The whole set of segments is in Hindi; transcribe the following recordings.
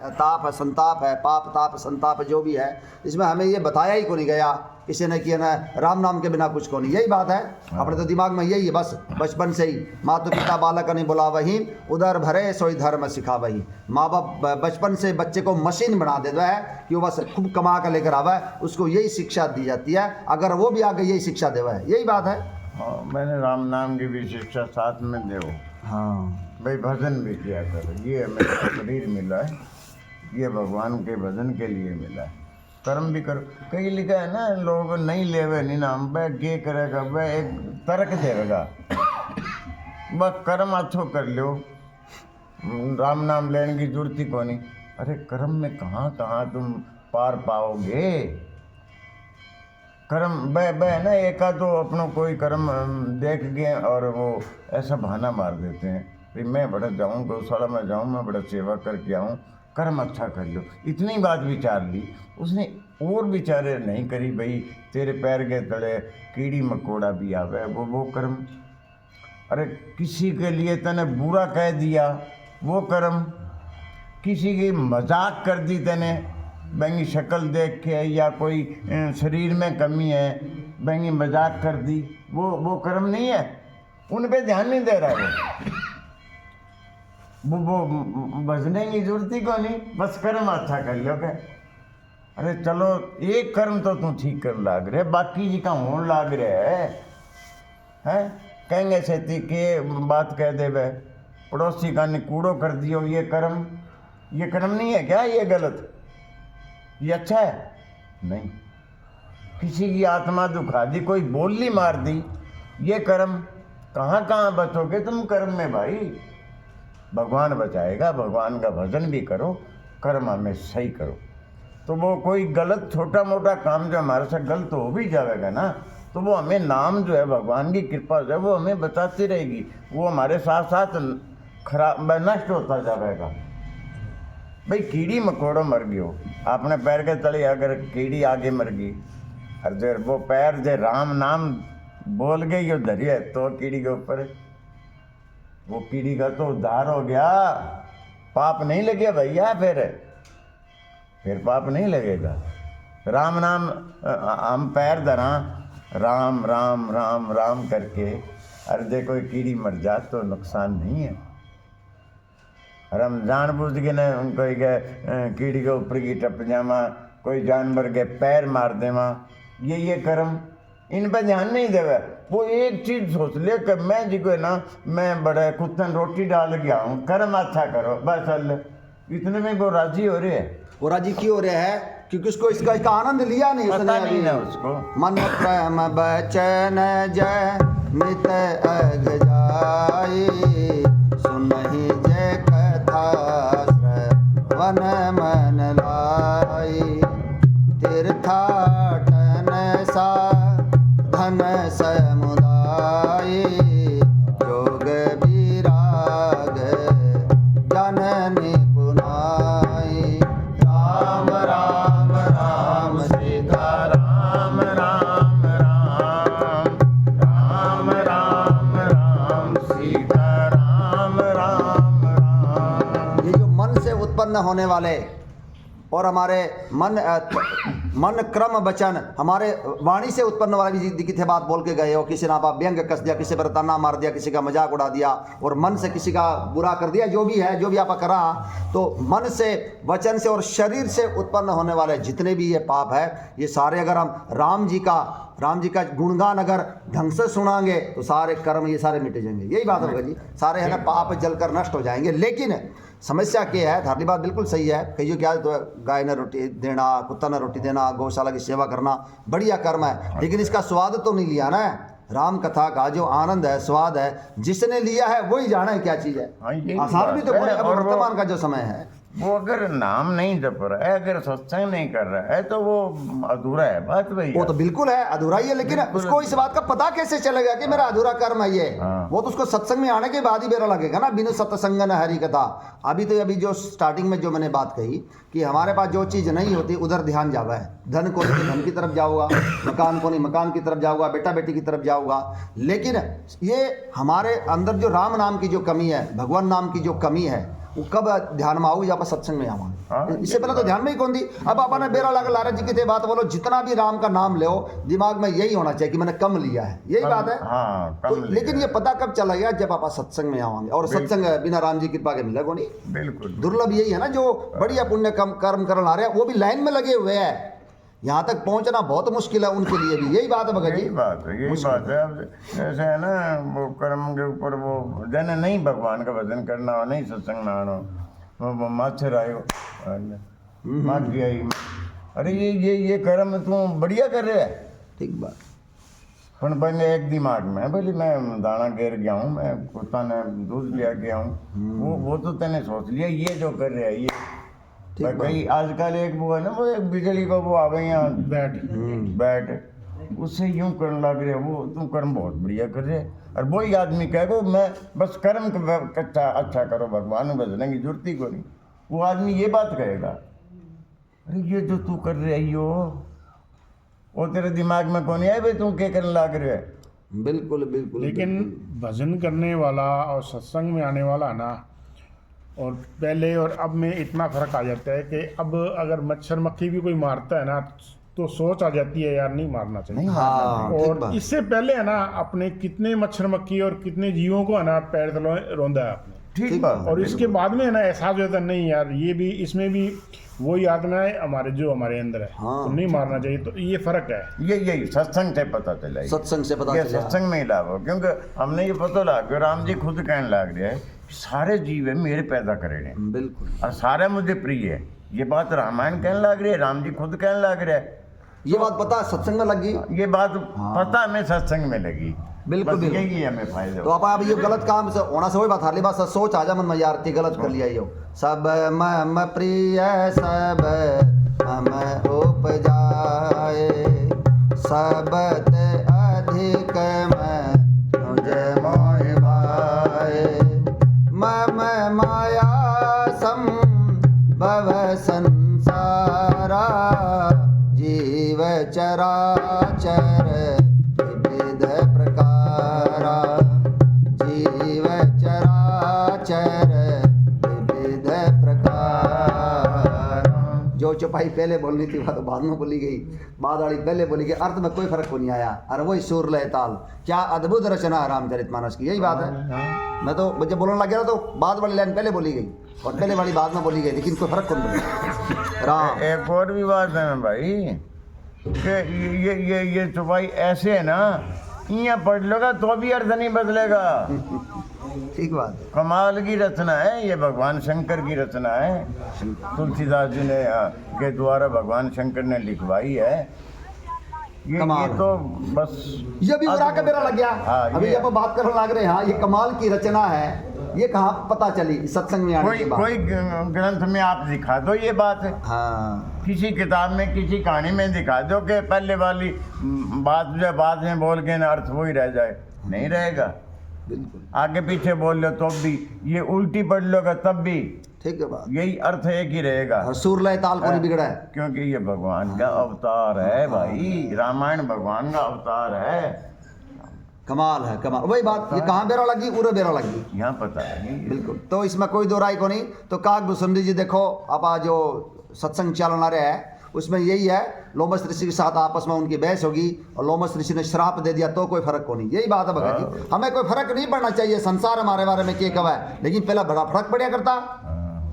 ताप है, संताप है, पाप ताप संताप जो भी है, इसमें हमें ये बताया ही को नहीं गया किसी ने किया ना, राम नाम के बिना कुछ को नहीं। यही बात है अपने तो दिमाग में यही है बस बचपन से ही। माता पिता बालक नहीं बोला वही, उधर भरे सोई धर्म सिखा वही। माँ बाप बचपन से बच्चे को मशीन बना देता है कि वो बस खूब कमा कर लेकर आवा है, उसको यही शिक्षा दी जाती है, अगर वो भी आगे यही शिक्षा देवा है। यही बात है। हाँ, मैंने राम नाम की भी शिक्षा साथ में दे। हाँ भाई भजन भी किया करो, ये हमें शरीर मिला है, ये भगवान के भजन के लिए मिला है। कर्म भी करो। कहीं लिखा है ना, लोग नहीं लेवे नहीं नाम पे के करेगा वह एक तर्क देगा, बस कर्म अच्छो कर लो, राम नाम लेने की जरूरत ही को नहीं। अरे कर्म में कहाँ कहाँ तुम पार पाओगे। कर्म बह ना एका तो अपनों कोई कर्म देख गए और वो ऐसा बहाना मार देते हैं भाई मैं बड़ा जाऊँ गौशाला में जाऊँ, मैं बड़ा सेवा करके आऊँ, कर्म अच्छा कर लो। इतनी बात विचार ली उसने, और विचारे नहीं करी भाई तेरे पैर के तले कीड़ी मकोड़ा भी आवे, वो कर्म। अरे किसी के लिए तने बुरा कह दिया वो कर्म, किसी की मजाक कर दी तने बैंगी शक्ल देख के या कोई शरीर में कमी है बैंगी मजाक कर दी, वो कर्म नहीं है। उन पे ध्यान नहीं दे रहा है वो बजने की जरूरत ही को नहीं, बस कर्म अच्छा कर लो के। अरे चलो एक कर्म तो तू ठीक कर लाग रहे, बाकी जी का होने लाग रहे है। कहेंगे सेती के बात कह दे वे पड़ोसी का निकूड़ो कर दियो, ये कर्म नहीं है क्या? ये गलत, ये अच्छा है नहीं। किसी की आत्मा दुखा दी, कोई बोली मार दी, ये कर्म। कहाँ कहाँ बचोगे तुम कर्म में भाई। भगवान बचाएगा, भगवान का भजन भी करो, कर्म हमें सही करो। तो वो कोई गलत छोटा मोटा काम जो हमारे से गलत हो भी जाएगा ना, तो वो हमें नाम जो है भगवान की कृपा जो है वो हमें बताती रहेगी, वो हमारे साथ साथ खराब नष्ट होता जाएगा। भाई कीड़ी मकोड़ो मर गयो, आपने पैर के तले अगर कीड़ी आगे मर गई और जो वो पैर जो राम नाम बोल गई यो धरिए तो कीड़ी के ऊपर, वो कीड़ी का तो उद्धार हो गया, पाप नहीं लगे भैया। फिर पाप नहीं लगेगा। राम नाम हम पैर धरा राम राम राम राम करके, अरे कोई कीड़ी मर जाए तो नुकसान नहीं है। और हम जानबूझ के न कोई के कीड़ी के ऊपर की टप जावा, कोई जानवर के पैर मार देवा, ये कर्म इन पर ध्यान नहीं देवे। वो एक चीज सोच ले कि मैं जी को ना मैं बड़े कुत्तन रोटी डाल गया हूँ, कर्म अच्छा करो बस अल्लाह, इतने में वो राजी हो रहे है। वो राजी क्यों हो रहा है? क्योंकि उसको इसका आनंद लिया नहीं उसने नहीं ना उसको। मन प्रेम बचन जय मित अग जाई, सुनहि जय कथा श्रवण मन लाई, तीर्थाटन सा धन समुदाय, जोग विराग जननी पुनाई। राम राम राम सीता राम राम राम, राम राम राम सीता राम राम राम। ये जो मन से उत्पन्न होने वाले और हमारे मन क्रम वचन, हमारे वाणी से उत्पन्न वाली भी की थे बात बोल के गए हो, किसी ने आप व्यंग कस दिया, किसी पर ताना मार दिया, किसी का मजाक उड़ा दिया और मन से किसी का बुरा कर दिया, जो भी है जो भी आप करा, तो मन से वचन से और शरीर से उत्पन्न होने वाले जितने भी ये पाप है, ये सारे अगर हम राम जी का गुणगान अगर ढंग से सुनाएंगे तो सारे कर्म ये सारे मिट जाएंगे। यही बात होगा जी, सारे है ना पाप जलकर नष्ट हो जाएंगे। लेकिन समस्या क्या है? थारी बात बिल्कुल सही है। कईयों क्या तो गाय ने रोटी देना, कुत्ता ने रोटी देना, गौशाला की सेवा करना बढ़िया कर्म है, लेकिन इसका स्वाद तो नहीं लिया ना। राम कथा का जो आनंद है, स्वाद है, जिसने लिया है वही जाना है क्या चीज़ है। आसान भी तो कोई अब वर्तमान का जो समय है, वो अगर नाम नहीं जप रहा है, अगर सत्संग नहीं कर रहा है, तो वो अधूरा है बात भाई। वो तो बिल्कुल है अधूरा ही है, लेकिन उसको इस बात का पता कैसे चलेगा कि मेरा अधूरा कर्म है ये? वो तो उसको सत्संग में आने के बाद ही बेरा लगेगा ना। बिनु सत्संग न हरि कथा। अभी जो स्टार्टिंग में जो मैंने बात कही कि हमारे पास जो चीज़ नहीं होती उधर ध्यान जावा है। धन को नहीं धन की तरफ जाऊँगा, मकान को नहीं मकान की तरफ जाऊँगा, बेटा बेटी की तरफ जाऊँगा। लेकिन ये हमारे अंदर जो राम नाम की जो कमी है, भगवान नाम की जो कमी है, वो कब ध्यान में आऊँ, आप सत्संग में हाँ, आवांगे। इससे पहले तो ध्यान में ही कौन थी। अब आपने बेरा लगा लारा जी की थे बात बोलो, जितना भी राम का नाम लो दिमाग में यही होना चाहिए कि मैंने कम लिया है, यही बात है। हाँ, तो कम लेकिन लिया ये पता कब चला गया, जब आप सत्संग में आवांगे। और सत्संग बिना राम जी की कृपा के मिलेगा नहीं। बिल्कुल। दुर्लभ यही है ना, जो बढ़िया पुण्य कर्म करने आ रहे हैं वो भी लाइन में लगे हुए हैं, यहाँ तक पहुंचना बहुत मुश्किल है उनके लिए भी। यही बात है भगत जी, यही बात है। अब जैसे है ना, वो कर्म के ऊपर वो जन नहीं भगवान का भजन करना हो, नहीं सत्संग ना हो, वो माछर आयो मार दिया ही। अरे ये कर्म तू बढ़िया कर रहे है, ठीक बात। पर पहले एक दिमाग में बोली मैं दाना गिर गया हूँ, मैं कुत्ता ने दूध लिया गया हूँ, वो तो तैने सोच लिया ये जो कर रहे है ये। कहीं आजकल एक वो है ना, वो एक बिजली को वो आ गई यहाँ बैट उससे यूं करने लग रहे, वो तुम कर्म बहुत बढ़िया कर रहे। और वही आदमी कहेगा मैं बस कर्म अच्छा करो, भगवान बदलने की जरूरत ही को नहीं, वो आदमी ये बात कहेगा। अरे ये जो तू कर रहे हो वो तेरे दिमाग में कौन है भाई, तू क्या करने लग रहे है। बिल्कुल बिल्कुल। लेकिन भजन करने वाला और सत्संग में आने वाला ना, और पहले और अब में इतना फर्क आ जाता है कि अब अगर मच्छर मक्खी भी कोई मारता है ना तो सोच आ जाती है यार नहीं मारना चाहिए। हाँ, और इससे पहले है ना अपने कितने मच्छर मक्खी और कितने जीवों को है ना पैर तले रोंदा है आपने, ठीक बात। और इसके बाद में है ना एहसास होता है नहीं यार ये भी, इसमें भी वही आत्माएं हमारे जो हमारे अंदर है, हाँ, तो नहीं मारना चाहिए। तो ये फर्क है, यही सत्संग से पता चला, सत्संग से पता ये चला। सत्संग में ही लाभ हो, क्योंकि हमने ये पता लगा, राम जी खुद कहने लग रहे हैं सारे जीव है मेरे पैदा करे हैं बिल्कुल, और सारे मुझे प्रिय है। ये बात रामायण कहने लग रही है, राम जी खुद कहने लग रहे हैं। ये बात पता सत्संग में लगी। ये बात पता हमें सत्संग में लगी, बिल्कुल बस बिल्कुल। यही हमें फायदा। तो आप ये गलत काम से होना से वही बात, हाली बात सोच आ जा मन में यार ती गलत कर लिया यो। सब मम प्रिय सब मम उपजाए, सबत अधिक मुझे मोह भाए, मम माया संभव संसारा, जीव चराचर विविध प्रकारा, जीव चराचर विविध प्रकार। जो चौपाई पहले बोलनी थी वह तो बाद में बोली गई, बाद वाली पहले बोली गई, अर्थ में कोई फर्क नहीं आया। और वही सुर लय ताल, क्या अद्भुत रचना है रामचरितमानस की, यही बात है। मैं तो जब बोलने लग गया तो बाद वाली लाइन पहले बोली गई और पहले वाली बाद में बोली गई, लेकिन कोई फर्क कौन पड़ा। राम एक और भी बात है भाई कि ये चौपाई ऐसे है ना, यहाँ पढ़ लोगा तो भी अर्थ नहीं बदलेगा। ठीक बात है। कमाल की रचना है ये, भगवान शंकर की रचना है, तुलसीदास जी ने के द्वारा भगवान शंकर ने लिखवाई है। ये तो बस ये भी उड़ा के मेरा लग गया। हाँ, अभी जब बात करने लग रहे हैं, हाँ ये कमाल की रचना है, ये कहाँ पता चली सत्संग में आने के बाद? कोई ग्रंथ में आप दिखा दो ये बात है, हाँ किसी किताब में किसी कहानी में दिखा दो कि पहले वाली बात जो बाद में बोल के ना अर्थ वही रह जाए, नहीं रहेगा। बिल्कुल, आगे पीछे बोल लो तो भी, ये उल्टी पढ़ लोगा तब भी ठीक है बात। यही अर्थ एक ही रहेगा, और सुर लय ताल को नहीं बिगड़ा है। क्योंकि ये भगवान का अवतार है भाई, रामायण भगवान का अवतार है। कमाल है कमाल। वही बात, ये कहाँ बेरा लगी, उरे बेरा लगी, यहाँ पता है बिल्कुल। तो इसमें कोई दो राय को नहीं। तो काक भूसुंडी जी देखो, अब जो सत्संग चलना रहा है उसमें यही है, लोमस ऋषि के साथ आपस में उनकी बहस होगी और लोमस ऋषि ने श्राप दे दिया तो कोई फर्क को नहीं, यही बात है भगत जी। हमें कोई फर्क नहीं पड़ना चाहिए, संसार हमारे बारे में क्या कहा है, लेकिन पहला बड़ा फर्क पड़ा करता।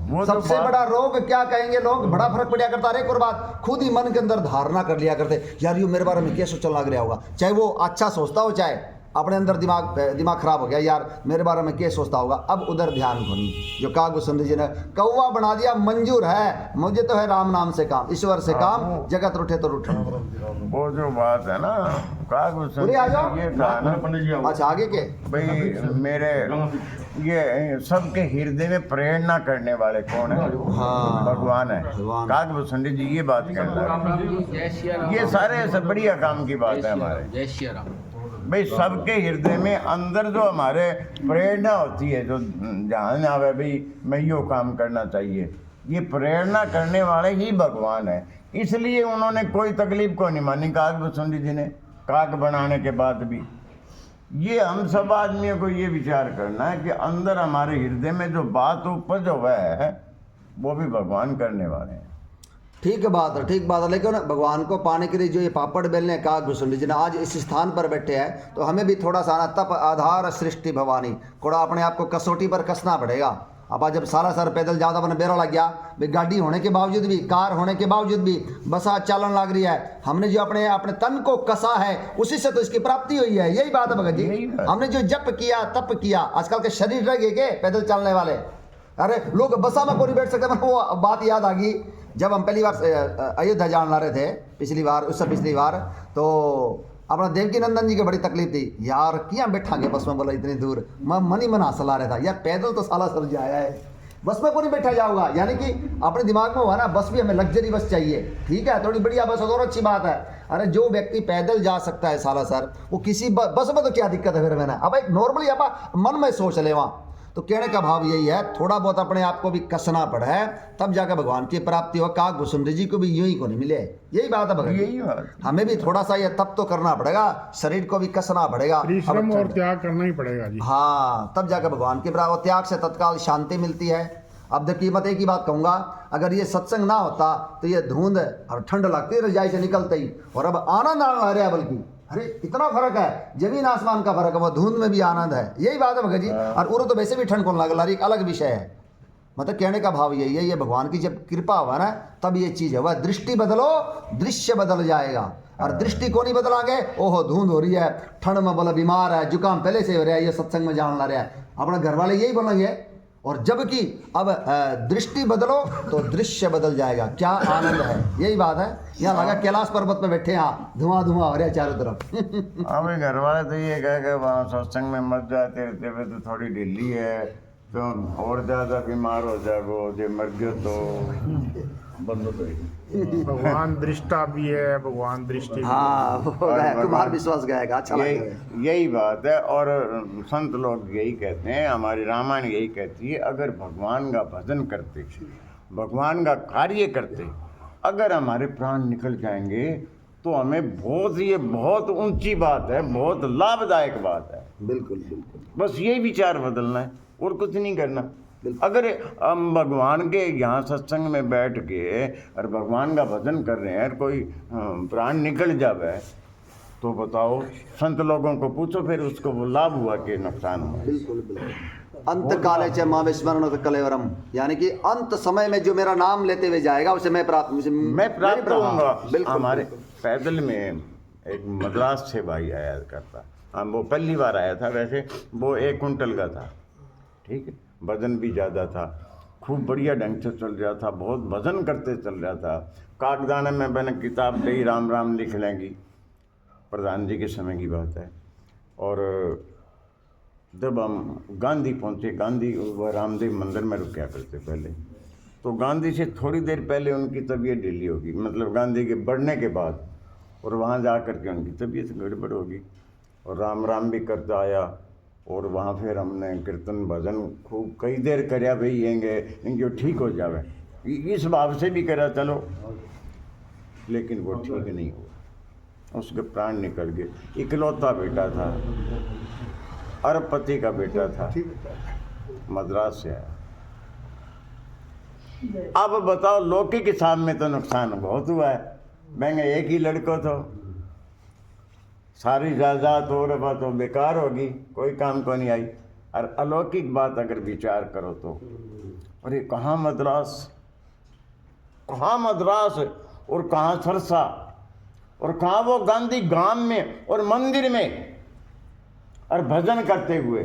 वो तो सबसे बड़ा रोग क्या कहेंगे लोग, बड़ा फर्क पड़ा करता। एक और बात, खुद ही मन के अंदर धारणा कर लिया करते, यार यो मेरे बारे में क्या सोचने लग रहा होगा, चाहे वो अच्छा सोचता हो चाहे अपने अंदर दिमाग खराब हो गया, यार मेरे बारे में क्या सोचता होगा। अब उधर ध्यान को नहीं, जो काग भूसुंडी जी ने कौवा बना दिया, मंजूर है, मुझे तो है राम नाम से काम, ईश्वर से काम, जगत रूठे तो रूठे। वो जो बात है ना, काग भूसुंडी आ जाओ। ये कहा ना, अच्छा आगे के भाई मेरे ये सबके हृदय में प्रेरणा करने वाले कौन है? हाँ, भगवान है। भगवान। काग भूसुंडी जी ये बात कहना, ये सारे सब बढ़िया काम की बात है हमारे। जय श्री राम। भाई सबके हृदय में अंदर जो हमारे प्रेरणा होती है, जो जहाँ आवे भाई मैं यो काम करना चाहिए, ये प्रेरणा करने वाले ही भगवान है। इसलिए उन्होंने कोई तकलीफ को नहीं मानी काग भूसुंडी जी ने, काग बनाने के बाद भी ये हम सब आदमियों को ये विचार करना है कि अंदर हमारे हृदय में जो बात उपज हुआ है वो भी भगवान करने वाले हैं। ठीक बात है, ठीक बात है। लेकिन भगवान को पाने के लिए जो ये पापड़ बेलने का भुसुंडी जी ने आज इस स्थान पर बैठे हैं, तो हमें भी थोड़ा सा ना तप आधार सृष्टि भवानी, थोड़ा अपने आप को कसौटी पर कसना पड़ेगा। अब आज जब सारा सर पैदल ज़्यादा बना बेरा लग गया भाई, गाड़ी होने के बावजूद भी, कार होने के बावजूद भी बस आज चालन लग रही है। हमने जो अपने अपने तन को कसा है उसी से तो इसकी प्राप्ति हुई है। यही बात है भगत जी, हमने जो जप किया तप किया। आजकल के शरीर रह गए के पैदल चलने वाले, अरे लोग बसा में कोई बैठ सकते। वो बात याद आ गई जब हम पहली बार अयोध्या जान ला रहे थे पिछली बार, उससे पिछली बार, तो अपना देवकी नंदन जी की बड़ी तकलीफ थी यार, क्या बैठांगे बस में, बोला इतनी दूर। मैं मन ही मन हंसला रहा था यार, पैदल तो साला सर जाया है, बस में को नहीं बैठा जाऊंगा। यानी कि अपने दिमाग में हुआ ना, बस भी हमें लग्जरी बस चाहिए, ठीक है, थोड़ी बढ़िया बस हो तो और अच्छी बात है। अरे जो व्यक्ति पैदल जा सकता है साला सर, वो किसी बस में तो क्या दिक्कत है फिर। मैंने अब एक नॉर्मली आप मन में सोच ले वहाँ, तो कहने का भाव यही है, थोड़ा बहुत अपने आप को भी कसना पड़ा है, तब जाकर भगवान की प्राप्ति हो। काग भुसुंडी जी को भी यूं ही को नहीं मिले, यही बात है भगवान। यही बात, हमें भी थोड़ा सा ये तप तो करना पड़ेगा, शरीर को भी कसना पड़ेगा, परिश्रम और त्याग करना ही पड़ेगा जी। हाँ, तब जाकर भगवान की प्राप्ति। त्याग से तत्काल शांति मिलती है। अब देखिए, मत एक ही बात कहूंगा, अगर ये सत्संग ना होता तो ये धुंध और ठंड लगती रजाई से निकलते ही, और अब आनंद आ रहा है। बल्कि अरे इतना फर्क है, जमीन आसमान का फर्क है, वो धुंध में भी आनंद है। यही बात है भगत जी। और उरो तो वैसे भी ठंड कौन लग एक अलग विषय है। मतलब कहने का भाव यही है, ये भगवान की जब कृपा हुआ ना, तब ये चीज है। वह दृष्टि बदलो, दृश्य बदल जाएगा। और दृष्टि को नहीं बदलागे, ओहो धुंध हो रही है, ठंड में बोला बीमार है, जुकाम पहले से हो रहा है, ये सत्संग में जान ला रहा है, अपना घर वाले यही बोलेंगे। और जबकि अब दृष्टि बदलो तो दृश्य बदल जाएगा। क्या आनंद है, यही बात है। यहाँ लगा कैलाश पर्वत पे बैठे, यहाँ धुआं धुआं हो रहा है चारों तरफ। हमें घर वाले तो ये कह के वहाँ सत्संग में मत जाते रहते हुए, तो थोड़ी ढीली है तो और ज़्यादा बीमार हो जाओ, जो मर गयो तो बंद हो गई। भगवान दृष्टा भी है, भगवान दृष्टि हाँ, वो है, कुमार विश्वास गाएगा, अच्छा लगेगा। यही बात है। और संत लोग यही कहते हैं, हमारी रामायण यही कहती है, अगर भगवान का भजन करते, भगवान का कार्य करते, अगर हमारे प्राण निकल जाएंगे तो हमें बहुत, ये बहुत ऊंची बात है, बहुत लाभदायक बात है। बिल्कुल बिल्कुल, बस यही विचार बदलना है और कुछ नहीं करना। अगर हम भगवान के यहाँ सत्संग में बैठ के और भगवान का भजन कर रहे हैं, कोई प्राण निकल जावे तो बताओ, संत लोगों को पूछो फिर उसको वो लाभ हुआ कि नुकसान हुआ। बिल्कुल बिल्कुल। अंत काले च मां विस्मरण कलेवरम, यानी कि अंत समय में जो मेरा नाम लेते हुए जाएगा उसे मैं प्राप्त होऊंगा। बिल्कुल। हमारे पैदल में एक मद्रास से भाई आया करता, हम वो पहली बार आया था, वैसे वो 1 कुंटल का था, ठीक है, वजन भी ज़्यादा था, खूब बढ़िया ढंग से चल रहा था, बहुत भजन करते चल रहा था। कागदाने में मैंने किताब ली, राम राम लिख लेंगी, प्रधान जी के समय की बात है। और जब हम गांधी पहुँचे, गांधी वह रामदेव मंदिर में रुका करते पहले, तो गांधी से थोड़ी देर पहले उनकी तबीयत ढीली होगी, मतलब गांधी के बढ़ने के बाद, और वहाँ जा कर के उनकी तबीयत गड़बड़ होगी। और राम राम भी करता आया, और वहाँ फिर हमने कीर्तन भजन खूब कई देर कराया, भाई येंगे इनके ठीक हो जावे, इस भाव से भी करा चलो, लेकिन वो ठीक नहीं हुआ, उसके प्राण निकल गए। इकलौता बेटा था, अरबपति का बेटा था, मद्रास से आया। अब बताओ, लौकिक हिसाब में तो नुकसान बहुत हुआ है, मैंने एक ही लड़को तो सारी जायदाद और बात तो बेकार होगी, कोई काम को नहीं आई। और अलौकिक बात अगर विचार करो तो, अरे कहाँ मद्रास और कहाँ सरसा, और कहाँ वो गांधी गांव में और मंदिर में और भजन करते हुए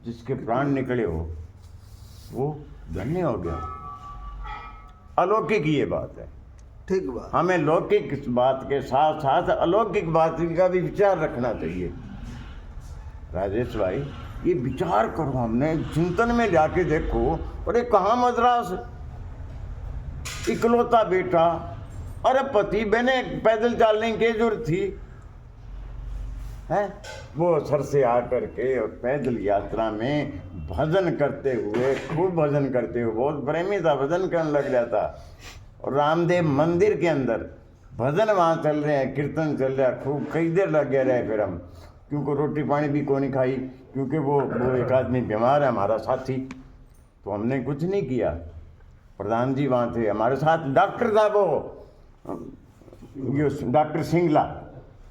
जिसके प्राण निकले हो, वो धन्य हो गया। अलौकिक ये बात है। ठीक बात। हमें लौकिक बात के साथ साथ अलौकिक बात का भी विचार रखना चाहिए। राजेश भाई, ये विचार करो, हमने चिंतन में जाके देखो, अरे कहाँ मद्रास, इकलौता बेटा, अरबपति, मैंने पैदल चलने की जरूरत थी है, वो सर से आकर के और पैदल यात्रा में भजन करते हुए, खूब भजन करते हुए, बहुत प्रेमी था, भजन करने लग जाता। और रामदेव मंदिर के अंदर भजन वहाँ चल रहे हैं, कीर्तन चल रहा है, खूब कई देर लग गए रहे। फिर हम क्योंकि रोटी पानी भी को नहीं खाई, क्योंकि वो एक आदमी बीमार है हमारा साथी। तो हमने कुछ नहीं किया। प्रधान जी वहाँ थे हमारे साथ, डॉक्टर था वो, ये डॉक्टर सिंगला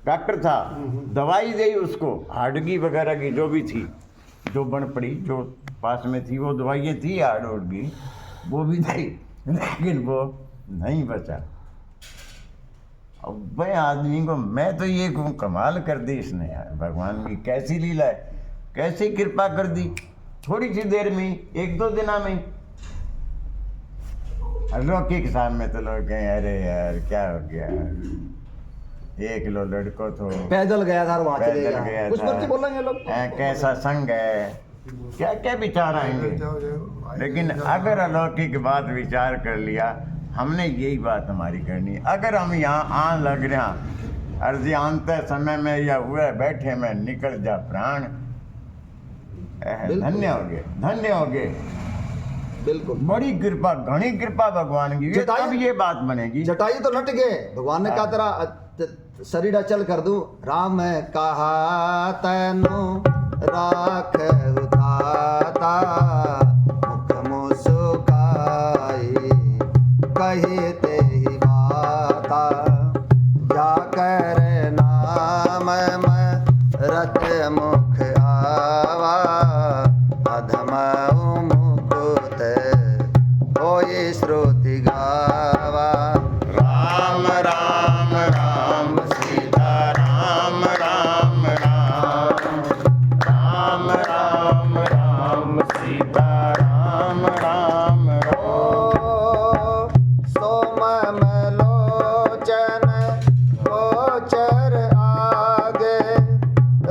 डॉक्टर था, दवाई दी उसको हार्डगी वगैरह की जो भी थी, जो बन पड़ी जो पास में थी वो दवाइयाँ थी हार्ड की, वो भी दी, लेकिन वो नहीं बचा। अब भाई आदमी को मैं तो ये कहूँ कमाल कर दी इसने यार, भगवान की कैसी लीला है, कैसी कृपा कर दी, थोड़ी सी देर में, 1-2 दिना में। अलौकिक साहब में तो लोग कहें अरे यार क्या हो गया, 1 किलो लड़को तो पैदल गया था और वहाँ चले पैदल गया गया, कुछ था। मर्जी बोलेंगे लोग। कैसा संग है, क्या क्या विचार आएंगे। लेकिन अगर अलौकिक बात विचार कर लिया, हमने यही बात हमारी करनी है। अगर हम यहाँ आन लग रहे हैं अर्जी आनते समय में या हुए बैठे में निकल जा प्राण, धन्य हो गए, धन्य हो गए। बिल्कुल, बड़ी कृपा, घनी कृपा भगवान की, ये तब ये बात बनेगी। जटायु तो लट गए, भगवान ने कहा तेरा शरीर अचल कर दूं। राम कहा तनु राख उदाता, मुख मुस्काई कही ते ही बाता, जा कर नाम में रत मुख आवा, अधम मुकुत होई श्रुति गावा। राम राम राम सीता राम राम राम, राम राम राम सीता राम राम राम। सोम लोचन गोचर आगे,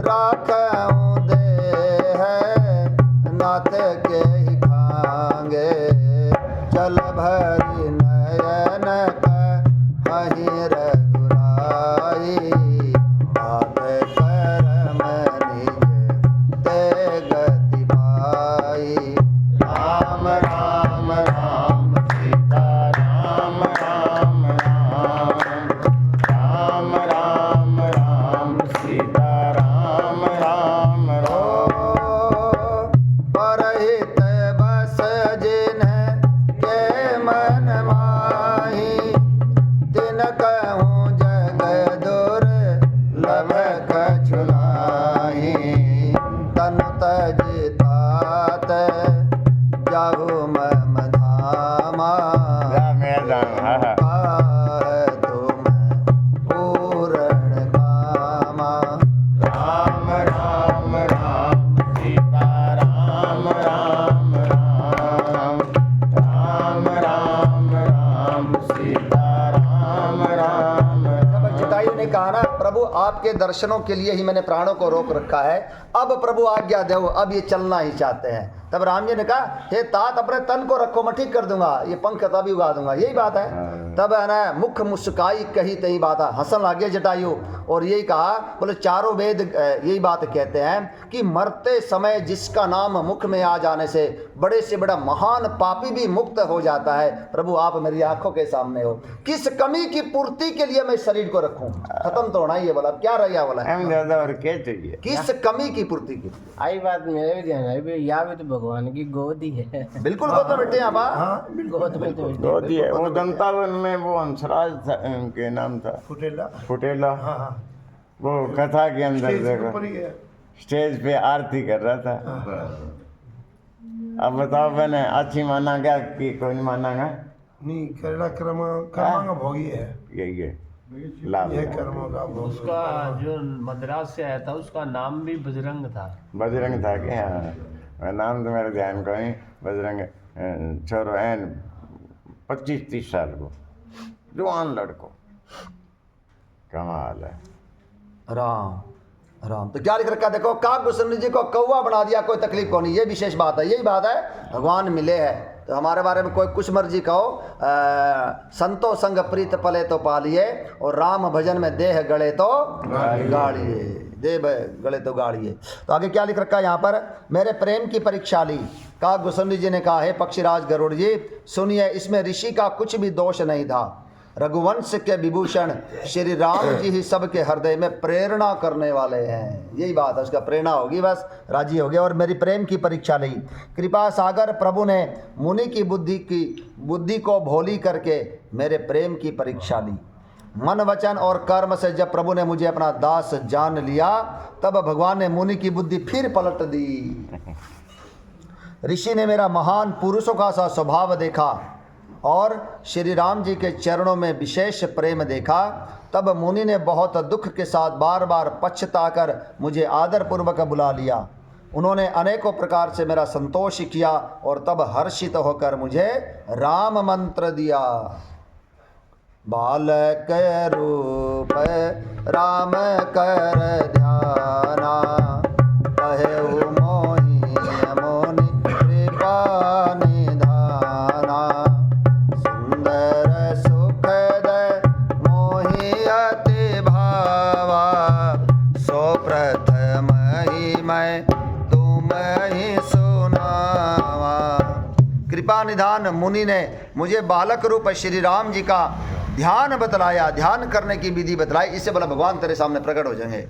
राखऊं देह नाथ के ही खांगे, चल भरी नयन कहीं रघुराई, बात करम निज ते गति पाई। राम राम राम सीता राम राम राम, राम राम राम सीता राम राम राम। परहित बस जिन्ह के मन माही, तिन कहूँ जग दुर्लभ कछु नाहि, तनु तजि तात जाहु मम धामा, राम राम हा पाहै तुम पूर्ण कामा। राम राम राम सीता राम राम राम, राम राम राम सीता राम राम जब राम। जटायु ने कहा ना प्रभु आपके दर्शनों के लिए ही मैंने प्राणों को रोक रखा है, अब प्रभु आज्ञा दो, अब ये चलना ही चाहते हैं। तब राम जी ने कहा हे तात अपने तन को रखो, मैं ठीक कर दूंगा, ये पंख तभी उगा दूंगा, यही बात है। तब है ना मुख मुस्काई कही तही बात है, हंसन लगे जटायु और यही कहा, बोले चारों वेद यही बात कहते हैं कि मरते समय जिसका नाम मुख में आ जाने से बड़े से बड़ा महान पापी भी मुक्त हो जाता है। प्रभु आप मेरी आंखों के सामने हो, किस कमी की पूर्ति के लिए मैं शरीर को रखूं, खत्म तो होना ही है। बोला क्या रह गया, बोला हम ज़्यादा और क्या चाहिए। किस कमी की पूर्ति की। आई बात मेरे भी ध्यान आई भी, या भी तो भगवान की गोद ही है। बिल्कुल गोद में बैठे हैं आप। गोद में तो बैठे। गोदी है वो दंतावन में, वो हंसराज था, उनके नाम था फुटेला। वो कथा के अंदर देखो स्टेज पे आरती कर रहा था। अब बताओ मैंने अच्छी माना क्या कि कोई नहीं माना है, नहीं करना कर्म का भोगी है, यही है लाभ। ये कर्मों का भोग। उसका जो मद्रास से आया था उसका नाम भी बजरंग था। बजरंग था कि हाँ, नाम तो मेरे ध्यान को नहीं। बजरंग छोरो एन 25-30 साल को जवान लड़को, कमाल है। राम राम तो क्या लिख रखा है, देखो काग भूषण जी को कौवा बना दिया, कोई तकलीफ को नहीं, ये विशेष बात है। यही बात है, भगवान मिले हैं तो हमारे बारे में कोई कुछ मर्जी कहो। संतो संग प्रीत पले तो पालिए, और राम भजन में देह गड़े तो गाड़िए, देह गड़े तो गाड़िए। तो आगे क्या लिख रखा है यहाँ पर, मेरे प्रेम की परीक्षा ली। काग भूषण जी ने कहा है पक्षीराज गरुड़ जी सुनिए, इसमें ऋषि का कुछ भी दोष नहीं था। रघुवंश के विभूषण श्री राम जी ही सबके हृदय में प्रेरणा करने वाले हैं। यही बात है, उसका प्रेरणा होगी, बस राजी हो गया और मेरी प्रेम की परीक्षा ली। कृपा सागर प्रभु ने मुनि की बुद्धि को भोली करके मेरे प्रेम की परीक्षा ली। मन वचन और कर्म से जब प्रभु ने मुझे अपना दास जान लिया, तब भगवान ने मुनि की बुद्धि फिर पलट दी। ऋषि ने मेरा महान पुरुषों का सा स्वभाव देखा और श्री राम जी के चरणों में विशेष प्रेम देखा। तब मुनि ने बहुत दुख के साथ बार बार पछताकर मुझे आदरपूर्वक बुला लिया। उन्होंने अनेकों प्रकार से मेरा संतोष किया और तब हर्षित होकर मुझे राम मंत्र दिया। बालक रूप राम कर ध्याना, कहे मोहि मुनि कृपा निधाना। सुंदर सुखद मोहि अति भावा, सो प्रथम ही मैं तुम ही सुनावा। कृपा निधान मुनि ने मुझे बालक रूप श्री राम जी का ध्यान बतलाया, ध्यान करने की विधि बतलाई। इससे बोला भगवान तेरे सामने प्रकट हो जाएंगे।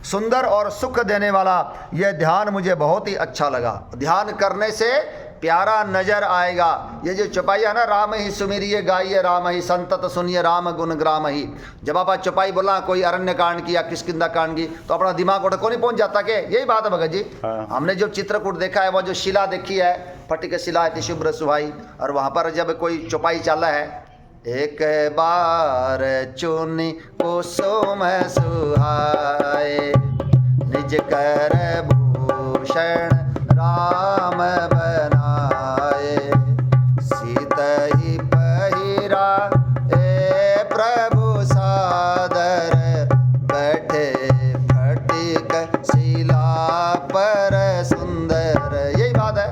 सुंदर और सुख देने वाला यह ध्यान मुझे बहुत ही अच्छा लगा। ध्यान करने से प्यारा नजर आएगा। ये जो चौपाई है ना, राम ही सुमिरिये गाइए राम ही, संतत सुनिए राम गुण ग्राम ही। जब आप चौपाई बोला कोई अरण्य कांड की या किष्किंधा कांड की, तो अपना दिमाग उठ को नहीं पहुंच जाता के? यही बात है भगत जी। हमने जो चित्रकूट देखा है, वो जो शिला देखी है, फटिक शिला है शुभ्र सुहाई, और वहाँ पर जब कोई चौपाई चला है, एक बार चुनी कुसुम सुहाए, निज कर भूषण राम बनाए। सीत ही पहिरा ए प्रभु सादर, बैठे फटिक शिला पर सुंदर। यही बात है।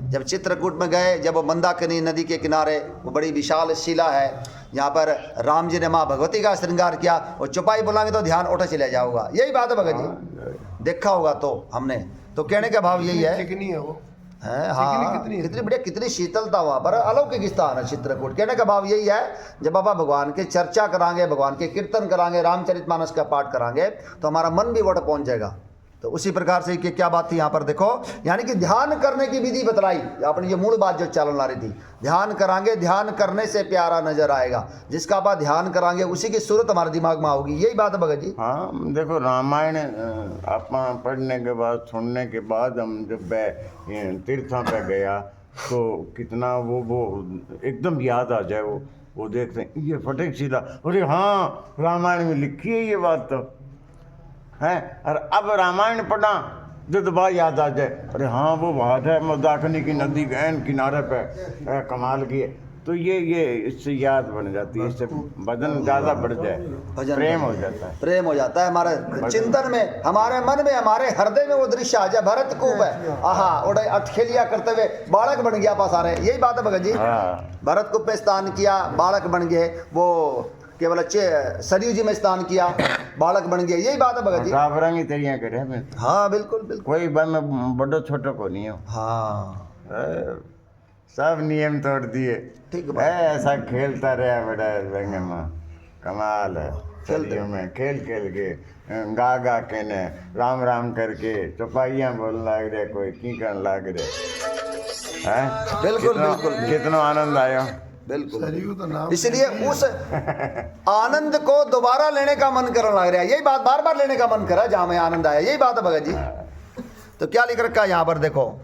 जब चित्रकूट में गए, जब वो मंदाकिनी नदी के किनारे वो बड़ी विशाल शिला है, यहाँ पर राम जी ने माँ भगवती का श्रृंगार किया, और चौपाई बोलांगे तो ध्यान उठे चले जाओगा। यही बात है भगत जी, देखा होगा तो हमने तो कहने का भाव यही है। चिकनी है वो है हाँ, कितनी बढ़िया, कितनी शीतलता वहाँ पर, अलौकिक स्थान है चित्रकूट। कहने का भाव यही है, जब बाबा भगवान की चर्चा करांगे, भगवान के कीर्तन करांगे, रामचरितमानस का पाठ करांगे, तो हमारा मन भी वोट पहुँच जाएगा। तो उसी प्रकार से कि क्या बात थी यहाँ पर देखो, यानी कि ध्यान करने की विधि बतलाई। अपनी ये मूल बात जो चलन ला रही थी, ध्यान करांगे, ध्यान करने से प्यारा नजर आएगा। जिसका आप ध्यान करांगे उसी की सूरत हमारे दिमाग में आओगी। यही बात है भगत जी। हाँ देखो, रामायण आप पढ़ने के बाद, सुनने के बाद, हम जब तीर्थों पे गया तो कितना वो एकदम याद आ जाए। वो देखते हैं ये फटिक शिला, अरे हाँ रामायण में लिखी है ये बात तो है। और अब रामायण पढ़ा जो दोबारा याद आ जाए, अरे हाँ वो बात है, मंदाकिनी की नदी गहन किनारे पे कमाल की है। तो ये इससे याद बन जाती है, इससे भजन ज़्यादा बढ़ जाए, प्रेम हो जाता है, प्रेम हो जाता है हमारे चिंतन में, हमारे मन में, हमारे हृदय में वो दृश्य आ जाए। भरत खूब है, आहा उड़े अटखेलिया करते हुए बालक बन गया पास आ रहे। यही बात है भगत जी। भरत कुप में स्नान किया, बालक बन गए। वो केवल सरयू जी में स्नान किया, बालक बन गया। यही बात है भगत जी। काबरंगी तैयार करे मैं। हाँ बिल्कुल बिल्कुल, कोई मैं बड़ो छोटो को नहीं हूँ। हाँ सब नियम तोड़ दिए। ठीक है, ऐसा खेलता रहा बड़ा रंगमा, कमाल है। खेलते में खेल के गा के ने राम राम करके चौपाइयाँ बोल लाग रहे, कोई की कर लाग रहे हैं। बिल्कुल बिल्कुल, कितना आनंद आया। बिल्कुल, सरयू तो नाम इसलिए उस आनंद को दोबारा लेने का मन करने लग रहा है। यही बात, बार बार लेने का मन करा जहां में आनंद आया। यही बात है भगत जी। तो क्या लिख रखा है यहाँ पर देखो,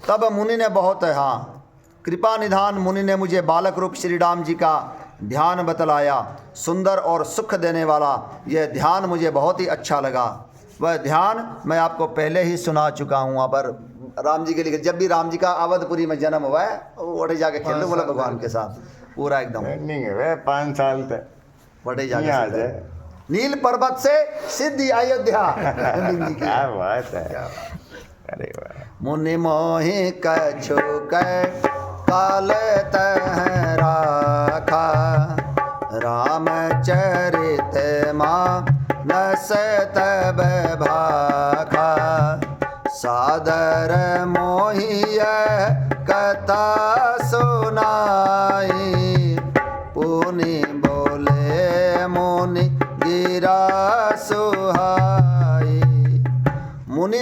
तब मुनि ने बहुत है, हाँ कृपा निधान मुनि ने मुझे बालक रूप श्री राम जी का ध्यान बतलाया। सुंदर और सुख देने वाला यह ध्यान मुझे बहुत ही अच्छा लगा। वह ध्यान मैं आपको पहले ही सुना चुका हूँ। वहाँ पर राम जी के लिए, जब भी राम जी का अवधपुरी में जन्म हुआ है, वटे जाके खेल लो बोला भगवान के साथ पूरा एकदम। नहीं है 5 साल तक वटे जाके नील पर्वत से सिद्धि अयोध्या। क्या बात है। अरे मुनि मोहि कछु काल तह राखा, रामचरित मानस तब भाखा। सादर मोहिय कथा सुनाई, पुनि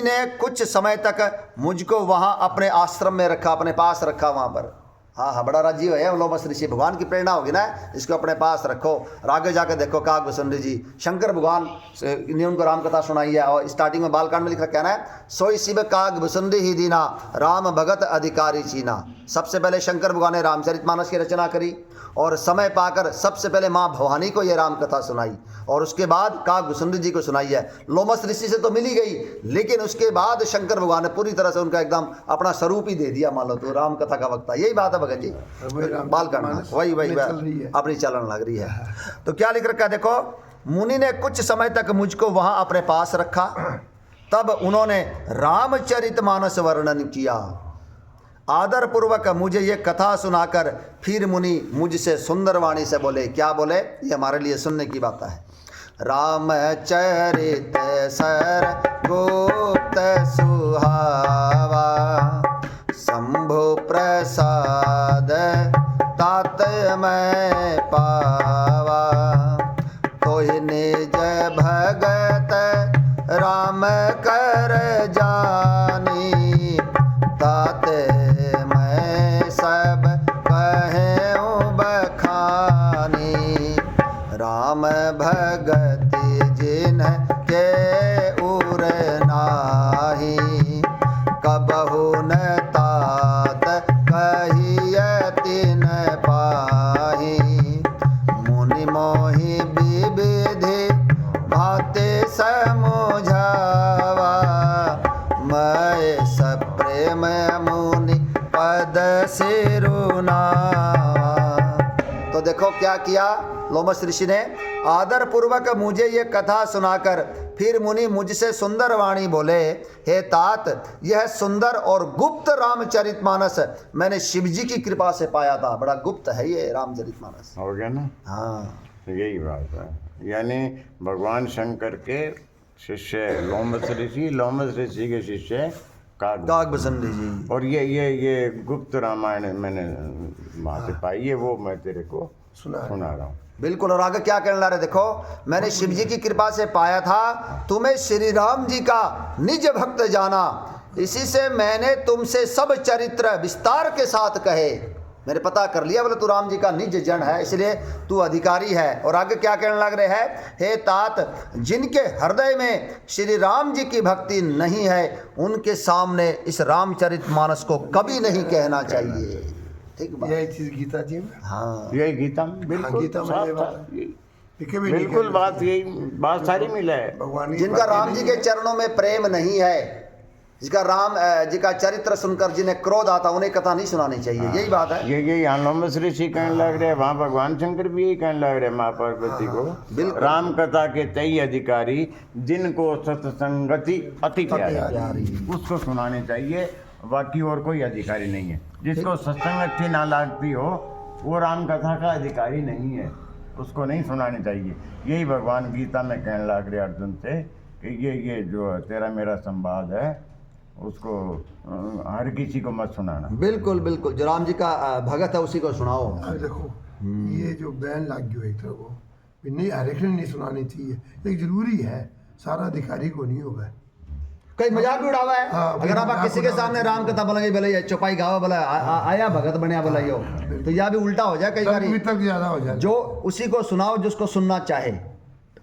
ने कुछ समय तक मुझको वहाँ अपने आश्रम में रखा, अपने पास रखा वहाँ पर। हाँ हाँ, बड़ा राजी है लोमस ऋषि, भगवान की प्रेरणा होगी ना, इसको अपने पास रखो। और आगे जाकर देखो काकभूषुंडी जी, शंकर भगवान ने उनको राम कथा सुनाई है। और स्टार्टिंग में बालकांड में लिखा कहना है, सोई शिव काकभूषुंडी ही दीना, राम भगत अधिकारी चीना। सबसे पहले शंकर भगवान ने रामचरितमानस की रचना करी और समय पाकर सबसे पहले माँ भवानी को यह राम कथा सुनाई और उसके बाद काकभूषुंडी जी को सुनाई है। लोमस ऋषि से तो मिली गई, लेकिन उसके बाद शंकर भगवान ने पूरी तरह से उनका एकदम अपना स्वरूप ही दे दिया, मान लो तो राम कथा का वक्ता। यही बात है भगत जी, बालकांड वही अपनी चलन लग रही है। तो क्या लिख रखा है देखो, मुनि ने कुछ समय तक मुझको वहां अपने पास रखा, तब उन्होंने रामचरितमानस वर्णन किया। आदर पूर्वक मुझे ये कथा सुनाकर फिर मुनि मुझसे सुंदर वाणी से बोले। क्या बोले, ये हमारे लिए सुनने की बात है। रामचरित सर गुप्त सुहावा, शंभु प्रसाद तात मैं पावा। तो निज भगत राम कर जानी, तात मैं सब कहूँ बखानी। राम भगति जिन के उर नाही, कबहु न तात कहियति न पाही। मुनि मोहि विविधि भाते समझावा, मैं सप्रेम मुनि पद सिरुनावा। तो देखो क्या किया लोमस ऋषि ने, आदर पूर्वक मुझे ये कथा सुनाकर फिर मुनि मुझसे सुंदर वाणी बोले, हे तात, यह सुंदर और गुप्त रामचरितमानस मैंने शिवजी की कृपा से पाया था। बड़ा गुप्त है ये रामचरितमानस। हो गया ना। हाँ, तो यही बात है, यानी भगवान शंकर के शिष्य लोमस ऋषि, लोमस ऋषि के शिष्य काकभूषुंडी जी। और ये गुप्त रामायण मैंने वहाँ से पाई है, वो मैं तेरे को सुना रहा हूँ। बिल्कुल। और आगे क्या कहने ला रहे देखो, मैंने शिव जी की कृपा से पाया था, तुम्हें श्री राम जी का निज भक्त जाना, इसी से मैंने तुमसे सब चरित्र विस्तार के साथ कहे। मैंने पता कर लिया, बोले तू राम जी का निज जन है, इसलिए तू अधिकारी है। और आगे क्या कहने लग रहे हैं, हे तात, जिनके हृदय में श्री राम जी की भक्ति नहीं है, उनके सामने इस रामचरितमानस को कभी नहीं कहना चाहिए। ठीक बात, यही चीज गीता जी में। हाँ, यही गीता में बिल्कुल गीता में ये बात है। लिखे भी नहीं बिल्कुल कहते। बात यही बात सारी मिला है। भगवान की जिनका बातें राम जी नहीं के चरणों में प्रेम नहीं है, जिसका राम जी का चरित्र सुनकर जिन्हें क्रोध आता, उन्हें कथा नहीं सुनानी चाहिए। यही बात है। ये यहाँ लोमस ऋषि कहने लग रहे हैं, वहाँ भगवान शंकर भी यही कहने लग रहे हैं माँ पार्वती को, बिल्कुल। राम कथा के तय अधिकारी जिनको सत्संगति अति प्यारी, उसको सुनाने चाहिए, बाकी और कोई अधिकारी नहीं है। जिसको सत्संग अच्छी ना लगती हो, वो राम कथा का अधिकारी नहीं है, उसको नहीं सुनानी चाहिए। यही भगवान गीता में कहने लग रहे अर्जुन से कि ये जो तेरा मेरा संवाद है, उसको हर किसी को मत सुनाना। बिल्कुल बिल्कुल, जो राम जी का भगत है उसी को सुनाओ। अब देखो ये जो बैन लग गयो एक तरह को भी नहीं, हर एक ने नहीं सुनानी चाहिए, लेकिन जरूरी है, सारा अधिकारी को नहीं होगा। कई मजाक भी उड़ावा है। हाँ, अगर आप किसी के सामने राम कथा बोलेंगे, बोले ये चौपाई गावा, बोला आया भगत बनया, बोला यो, तो यह भी उल्टा हो जाए कई बार। तक ज्यादा हो जाए। जो उसी को सुनाओ जिसको सुनना चाहे।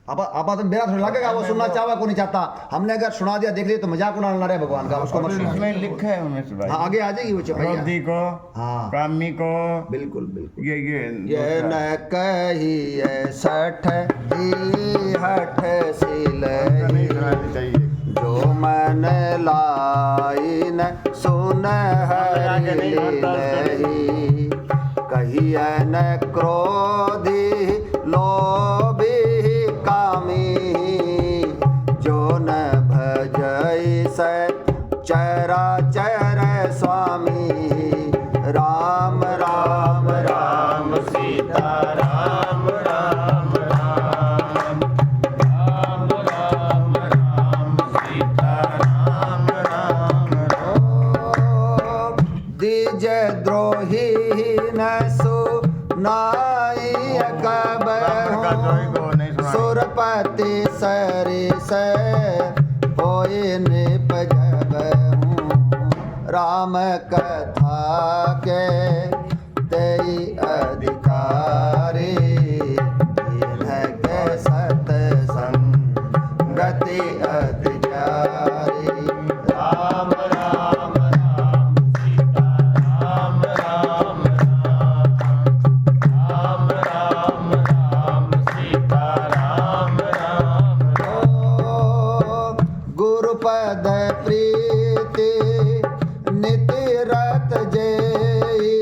अब तो मेरा थोड़ा लगेगा वो सुनना चाहे को नहीं चाहता, हमने अगर सुना दिया, देख लिया, तो मजाक उड़ाना रहे भगवान का, उसको मत सुनाओ। इसमें लिखा है उमेश भाई। हाँ, आगे आ जाएगी वो चौपाई। क्रोधी को, हाँ, कामी को, बिल्कुल बिल्कुल। ये न कही सठ हठ सिल, चाहिए। जो मन लाई न सुन हरि लही, कहिए न क्रोधी लोभी कामी, जो न भजई से चराचर स्वामी। राम राम राम सीता राम राम राम, राम राम राम सीता राम राम राम। द्विज द्रोही न सुनाई कबहु, सुरपति सरिस हो सोई निपजबहूँ राम कथा के तेई अधिकारी इन्ह के सत्संगति अति प्यारी। राम राम राम सीता राम राम राम राम राम सीता राम राम गुरुपद प्रीति निति रत जेई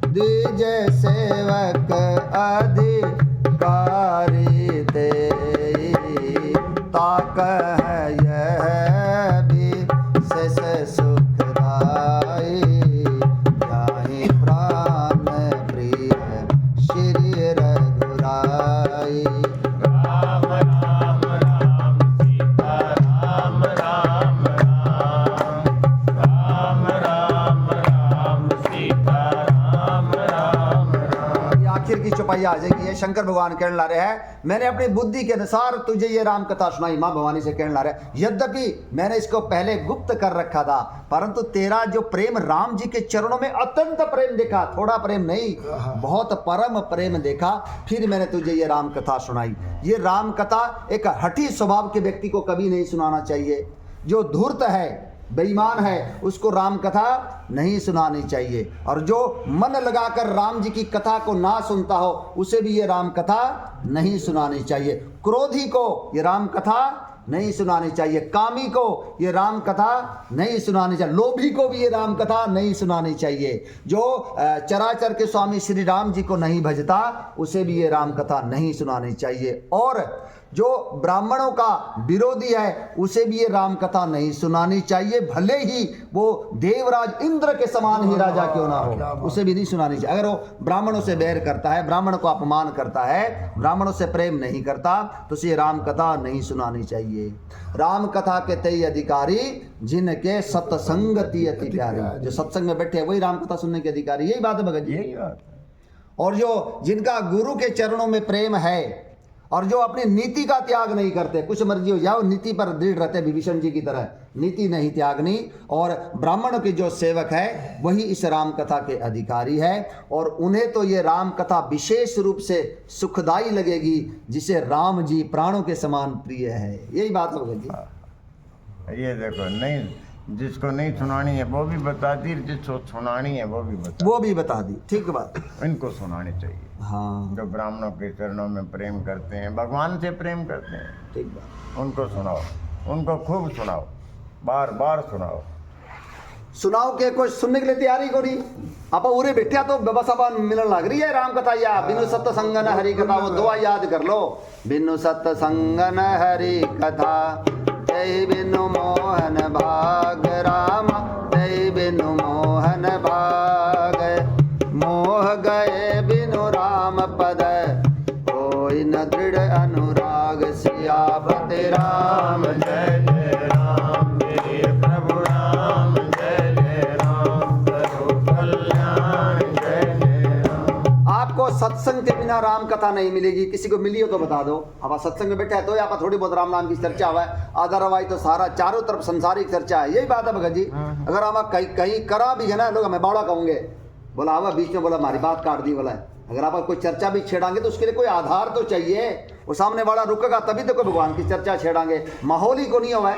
द्विज सेवक अधिकारी तेई ताक है यह भी शेष सुखदाई जाहि प्राण प्रिय श्री रघुराई। राम राम राम सीता राम राम राम राम राम सीता राम राम ये आखिर की चौपाई आ जाएगी। ये शंकर भगवान कहने ला रहे हैं मैंने अपनी बुद्धि के अनुसार तुझे ये राम कथा सुनाई। माँ भवानी से कहने ला रहे हैं यद्यपि मैंने इसको पहले गुप्त कर रखा था परंतु तेरा जो प्रेम राम जी के चरणों में अत्यंत प्रेम देखा, थोड़ा प्रेम नहीं बहुत परम प्रेम देखा, फिर मैंने तुझे ये राम कथा सुनाई। ये राम कथा एक हठी स्वभाव के व्यक्ति को कभी नहीं सुनाना चाहिए। जो धूर्त है बेईमान है उसको राम कथा नहीं सुनानी चाहिए, और जो मन लगाकर राम जी की कथा को ना सुनता हो उसे भी ये राम कथा नहीं सुनानी चाहिए। क्रोधी को ये राम कथा नहीं सुनानी चाहिए, कामी को ये राम कथा नहीं सुनानी चाहिए, लोभी को भी ये राम कथा नहीं सुनानी चाहिए। जो चराचर के स्वामी श्री राम जी को नहीं भजता उसे भी ये राम कथा नहीं सुनानी चाहिए, और जो ब्राह्मणों का विरोधी है उसे भी ये राम कथा नहीं सुनानी चाहिए, भले ही वो देवराज इंद्र के समान ही राजा क्यों ना हो उसे भी नहीं सुनानी चाहिए। अगर वो ब्राह्मणों से बैर करता है, ब्राह्मण को अपमान करता है, ब्राह्मणों से प्रेम नहीं करता तो उसे राम कथा नहीं सुनानी चाहिए। राम कथा के तय अधिकारी जिनके सत्संगति अति प्यारी, जो सत्संग में बैठे हैं वही राम कथा सुनने के अधिकारी। यही बात है भगत जी। यही बात है। और जो जिनका गुरु के चरणों में प्रेम है और जो अपनी नीति का त्याग नहीं करते, कुछ मर्जी हो जाओ नीति पर दृढ़ रहते, विभीषण जी की तरह नीति नहीं त्यागनी, और ब्राह्मणों के जो सेवक है वही इस राम कथा के अधिकारी है, और उन्हें तो ये राम कथा विशेष रूप से सुखदाई लगेगी जिसे राम जी प्राणों के समान प्रिय है। यही बात है भगत जी। ये देखो, नहीं जिसको नहीं सुनानी है वो भी बता दी, जिसको सुनानी है वो भी बता दी। ठीक बात। इनको सुनानी चाहिए। हाँ जो ब्राह्मणों के चरणों में प्रेम करते हैं, भगवान से प्रेम करते हैं, ठीक बात। उनको सुनाओ, उनको खूब सुनाओ, बार बार सुनाओ के कोई सुनने के लिए तैयारी को नहीं। आप उरे बैठा तो बस अब मिलने लग रही है राम कथा। या बिनु सत्य संगन हरि कथा, वो दुआ याद कर लो। बिनु सत्य संगन हरि कथा जय बिनु मोहन भाग राम, जय बिनु मोहन भाग। मोह गए बिनु राम पद, कोई न दृढ़ अनुराग। सियापति राम जय जय राम, मेरे प्रभु राम जय जय राम, करो कल्याण जय जय राम। आपको सत्संग के बिना राम कथा नहीं मिलेगी। किसी को मिली हो तो बता दो। आप सत्संग में बैठे हैं तो यहाँ पर थोड़ी बहुत राम नाम की चर्चा हुआ है, अदरवाइज तो सारा चारों तरफ संसारिक चर्चा है। यही बात है भगत जी। अगर हम कहीं करा भी है ना, लोग हमें बावड़ा कहोगे, बोला हवा बीच में, बोला हमारी बात काट दी, बोला अगर आप कोई चर्चा भी छेड़ांगे तो उसके लिए कोई आधार तो चाहिए। वो सामने वाला रुकेगा तभी तो कोई भगवान की चर्चा छेड़ांगे। माहौल ही को नहीं हुआ है।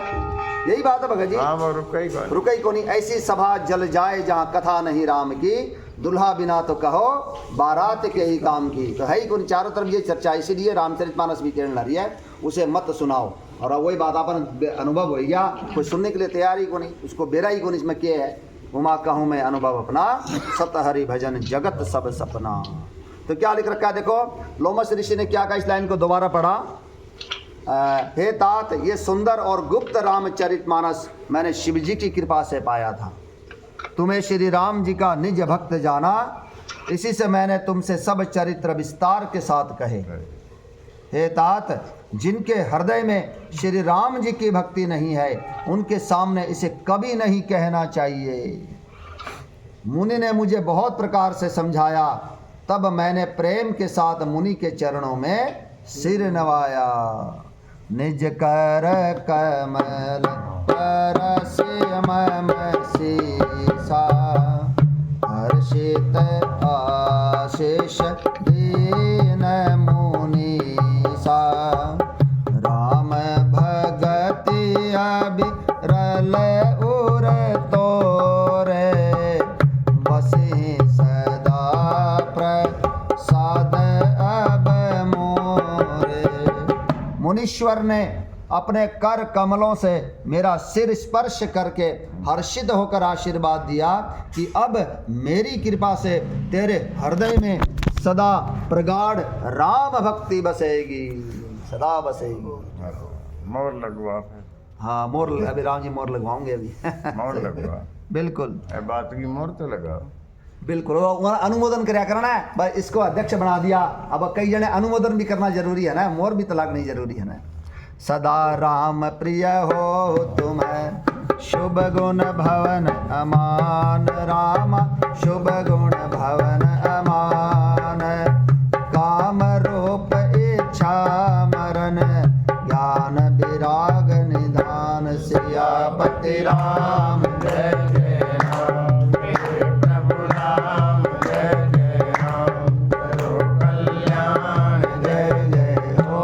यही बात है भगत जी। हाँ, वो रुके ही को नहीं। ऐसी सभा जल जाए जहाँ कथा नहीं राम की, दुल्हा बिना तो कहो बारात के ही काम की। तो है ही कौन, चारों तरफ ये चर्चा। इसीलिए रामचरितमानस भी कहने लगी है उसे मत सुनाओ। और वही बात अपन अनुभव हो गया, कोई सुनने के लिए तैयारी को नहीं, उसको बेरा ही को नहीं। इसमें क्या है, उमा कहूँ मैं अनुभव अपना, सत हरि भजन जगत सब सपना। तो क्या लिख रखा है देखो, लोमस ऋषि ने क्या कहा, इस लाइन को दोबारा पढ़ा। हे तात, ये सुंदर और गुप्त रामचरितमानस मैंने शिव जी की कृपा से पाया था। तुम्हें श्री राम जी का निज भक्त जाना, इसी से मैंने तुमसे सब चरित्र विस्तार के साथ कहे। हे तात, जिनके हृदय में श्री राम जी की भक्ति नहीं है उनके सामने इसे कभी नहीं कहना चाहिए। मुनि ने मुझे बहुत प्रकार से समझाया, तब मैंने प्रेम के साथ मुनि के चरणों में सिर नवाया। निज कर कमल परस्य मम सीसा हर्षित आशीष दीन मुनीसा राम भगति अबिरल उर तोरे बसे सदा प्रसाद अब मोरे। मुनीश्वर ने अपने कर कमलों से मेरा सिर स्पर्श करके हर्षित होकर आशीर्वाद दिया कि अब मेरी कृपा से तेरे हृदय में सदा प्रगाढ़ राम भक्ति बसेगी, सदा बसेगी। मोर लगवा फिर। हाँ मोर, अभी राम जी मोर लगवाऊंगे अभी। मोर लगवा। बिल्कुल ए बात की मोर तो लगाओ। बिल्कुल, वो अनुमोदन करया करना है भाई, इसको अध्यक्ष बना दिया, अब कई जने अनुमोदन भी करना जरूरी है ना, मोर भी तलाक नहीं जरूरी है ना। सदा राम प्रिय हो तुम्हें शुभ गुण भवन अमान, राम शुभ गुण भवन अमान। काम रूप इच्छा मरण ज्ञान विराग निधान, सियापति राम जय जय राम। प्रभु राम जय जय राम, करो कल्याण जय जय हो।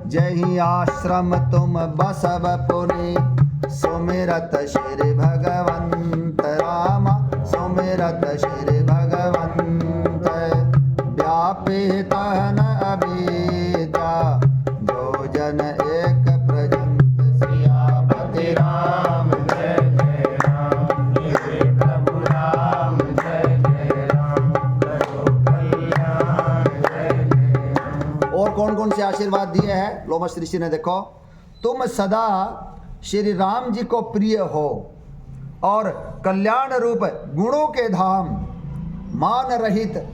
जय आश्रम तुम बसव पुनि, सुमिरत श्री भगवंत राम, सुमिरत श्री भगवंत। व्यापिता न अभिजा जो जन एक प्रजंत, सियापति राम जय जय राम। प्रभु राम जय जय राम, करो कल्याण जय जय राम। और कौन कौन से आशीर्वाद दिए हैं लोमश ऋषि ने, देखो। तुम सदा श्री राम जी को प्रिय हो और कल्याण रूप गुणों के धाम, मान रहित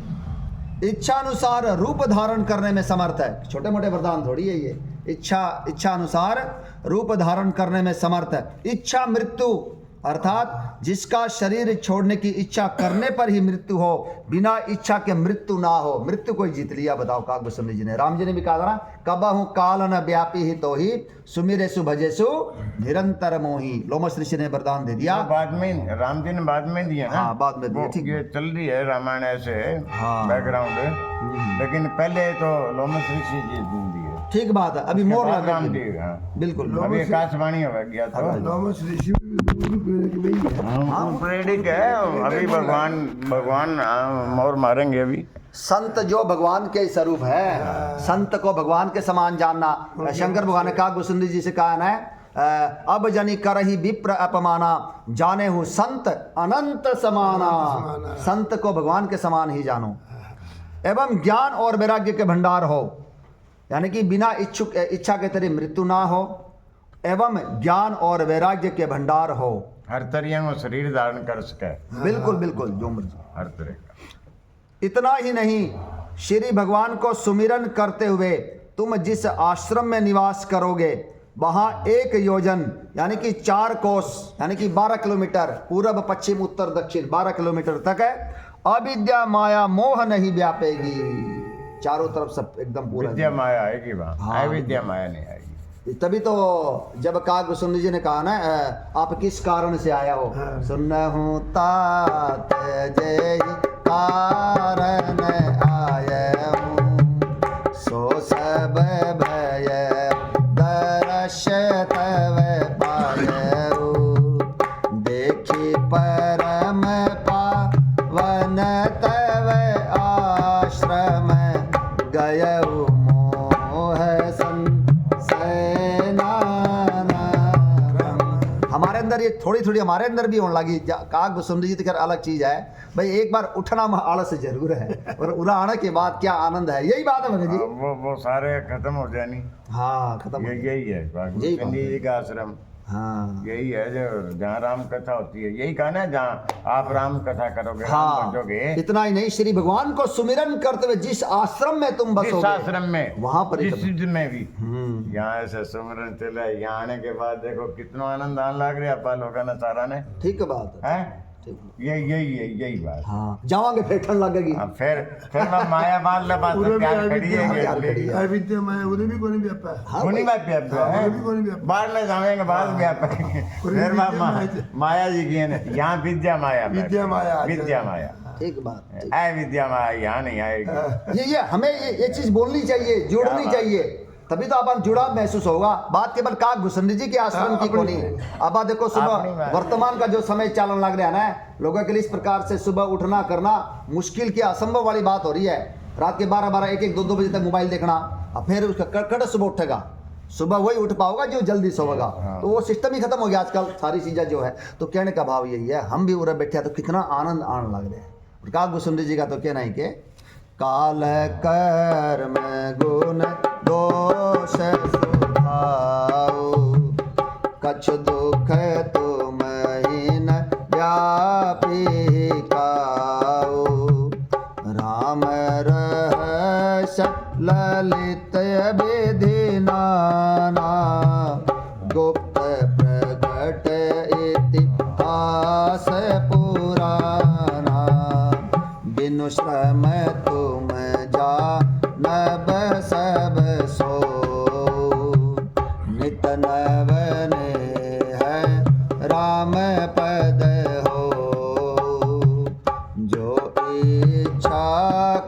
इच्छानुसार रूप धारण करने में समर्थ है। छोटे मोटे वरदान थोड़ी है ये, इच्छा अनुसार रूप धारण करने में समर्थ है। इच्छा मृत्यु अर्थात जिसका शरीर छोड़ने की इच्छा करने पर ही मृत्यु हो, बिना इच्छा के मृत्यु ना हो। मृत्यु को जीत लिया, बताओ काकभूषण जी ने। राम जी ने भी कहा था ना, कबहु काल न व्यापी ही तो ही सुमिरेसु भजेसु निरंतर मोही। लोमश ऋषि ने वरदान दे दिया। बाद में राम जी ने बाद में दिया ना। हाँ बाद में दिया, ठीक ये चल रही है रामायण ऐसे हाँ। बैकग्राउंड, लेकिन पहले तो लोमश ऋषि जी दिए। ठीक बात है, अभी मोर लगा राम जी। हाँ। बिल्कुल। अभी आकाशवाणी हो गया तो लोमश ऋषि गुरु प्रेरक में ही है। हाँ, प्रेरित है। अभी भगवान मोर मारेंगे अभी। संत जो भगवान के स्वरूप है, संत को भगवान के समान जानना। शंकर भगवान ने कहा, गुसुंदी जी से कहा ना, अब जनी करही विप्र अपमाना, जाने हूँ संत अनंत समाना। संत को भगवान के समान ही जानो। एवं ज्ञान और वैराग्य के भंडार हो, यानी कि बिना इच्छा के तेरी मृत्यु ना हो, एवं ज्ञान और वैराग्य के भंडार हो। हर तरह वो शरीर धारण कर सके। बिल्कुल बिल्कुल, जो मर्जी। हर तरह का। इतना ही नहीं, श्री भगवान को सुमिरन करते हुए तुम जिस आश्रम में निवास करोगे, वहां 1 योजन यानी कि 4 कोस यानी कि 12 किलोमीटर, पूर्व पश्चिम उत्तर दक्षिण 12 किलोमीटर तक है, अविद्या माया मोह नहीं व्यापेगी। चारों तरफ सब एकदम पूरा विद्या माया आएगी वहाँ। हाँ, विद्या माया नहीं आएगी। तभी तो जब काकभूषण जी ने कहा ना, आप किस कारण से आया हो, सुनहु तात जय कारण आया हूँ, सो सब भय दर्श तव पायऊ, देखी परम पावन तव आश्रम, गयऊ मोह हमारे अंदर ये थोड़ी थोड़ी हमारे अंदर भी होने लगी। काकभूषण जी तो अलग चीज है भाई, एक बार उठना आलस जरूर है, और उड़ा आने के बाद क्या आनंद है, यही बात है भगत जी। वो सारे खत्म हो जाए नहीं। हाँ खत्म। यही है काकभूषण जी का आश्रम। हाँ यही है जो जहाँ राम कथा होती है। यही कहा ना, जहाँ आप राम कथा करोगे, राम हाँ, बचोगे। इतना ही नहीं, श्री भगवान को सुमिरन करते हुए जिस आश्रम में तुम जिस बसोगे, आश्रम में, वहां पर जिस चीज में भी हम्म, यहाँ ऐसे सुमिरन चले। यहाँ आने के बाद देखो कितना आनंद आने लग रहा है लोगों ने सारा ने। ठीक बात है। हैं? यही बात। हाँ जावांगे फिर ठंड लगेगी। हाँ, फिर मैं माया मान ला बात उरे भी प्यार आई खड़ी है विद्या कि आई विद्या मैं उरे भी कोनी भी अपा हाँ उन्हीं भाई, बात पे अब है उरे भी कोनी भी अपा बाद में जाएंगे बाद में आप फिर माया जी की है ना, यहाँ विद्या माया बैठे। विद्या माया आ विद्या माया ठीक बात ठीक। है विद्या माया यहाँ नहीं आएगी। ये हमें ये चीज बोलनी चाहिए, जुड़नी चाहिए, तभी तो अपन जुड़ाव महसूस होगा। बात केवल काग भूषण जी के आश्रम की को नहीं। अब आप देखो अपनी सुबह बात। वर्तमान का जो समय चालन लग रहा है ना, लोगों के लिए इस प्रकार से सुबह उठना करना मुश्किल की असंभव वाली बात हो रही है। रात के 12-12 1-1 2-2 बजे तक मोबाइल देखना, अब फिर उसका कड़ सुबह उठेगा, सुबह वही उठ पाओगा जो जल्दी सोएगा। तो वो सिस्टम ही खत्म हो गया आजकल, सारी चीजें जो है। तो कहने का भाव यही है, हम भी उरे बैठे हैं तो कितना आनंद आने लग रहे हैं। काग भूषण जी का तो कहना है कि काल कर्म गुण दोष स्वभाव कछ दुख तुम हीन व्यापी काऊ राम रहस्य ललित विधि नाना गुप्त प्रगट इतिहास पुराना बिनु श्रम तुम जानब सब सो नित नवन है राम पद हो जो इच्छा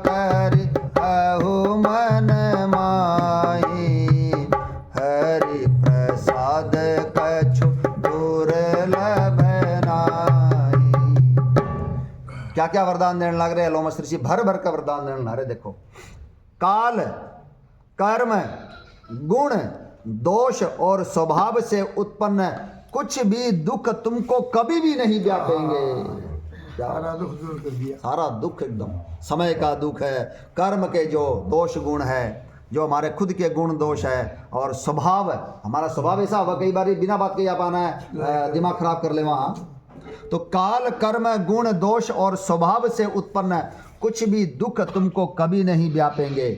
कर अहु मन माही हरि प्रसाद कछु दुर्लभ नाहि। क्या क्या वरदान देने लग रहे हैं लोमस ऋषि, भर भर का वरदान देने लग रहे। देखो काल कर्म गुण दोष और स्वभाव से उत्पन्न कुछ भी दुख तुमको कभी भी नहीं व्यापेंगे। सारा दुख दूर कर दिया। सारा दुख एकदम समय का दुख है, कर्म के जो दोष गुण है, जो हमारे खुद के गुण दोष है, और स्वभाव हमारा स्वभाव ऐसा हुआ कई बार बिना बात के या पाना है दिमाग खराब कर ले वहाँ। तो काल कर्म गुण दोष और स्वभाव से उत्पन्न कुछ भी दुख तुमको कभी नहीं व्यापेंगे।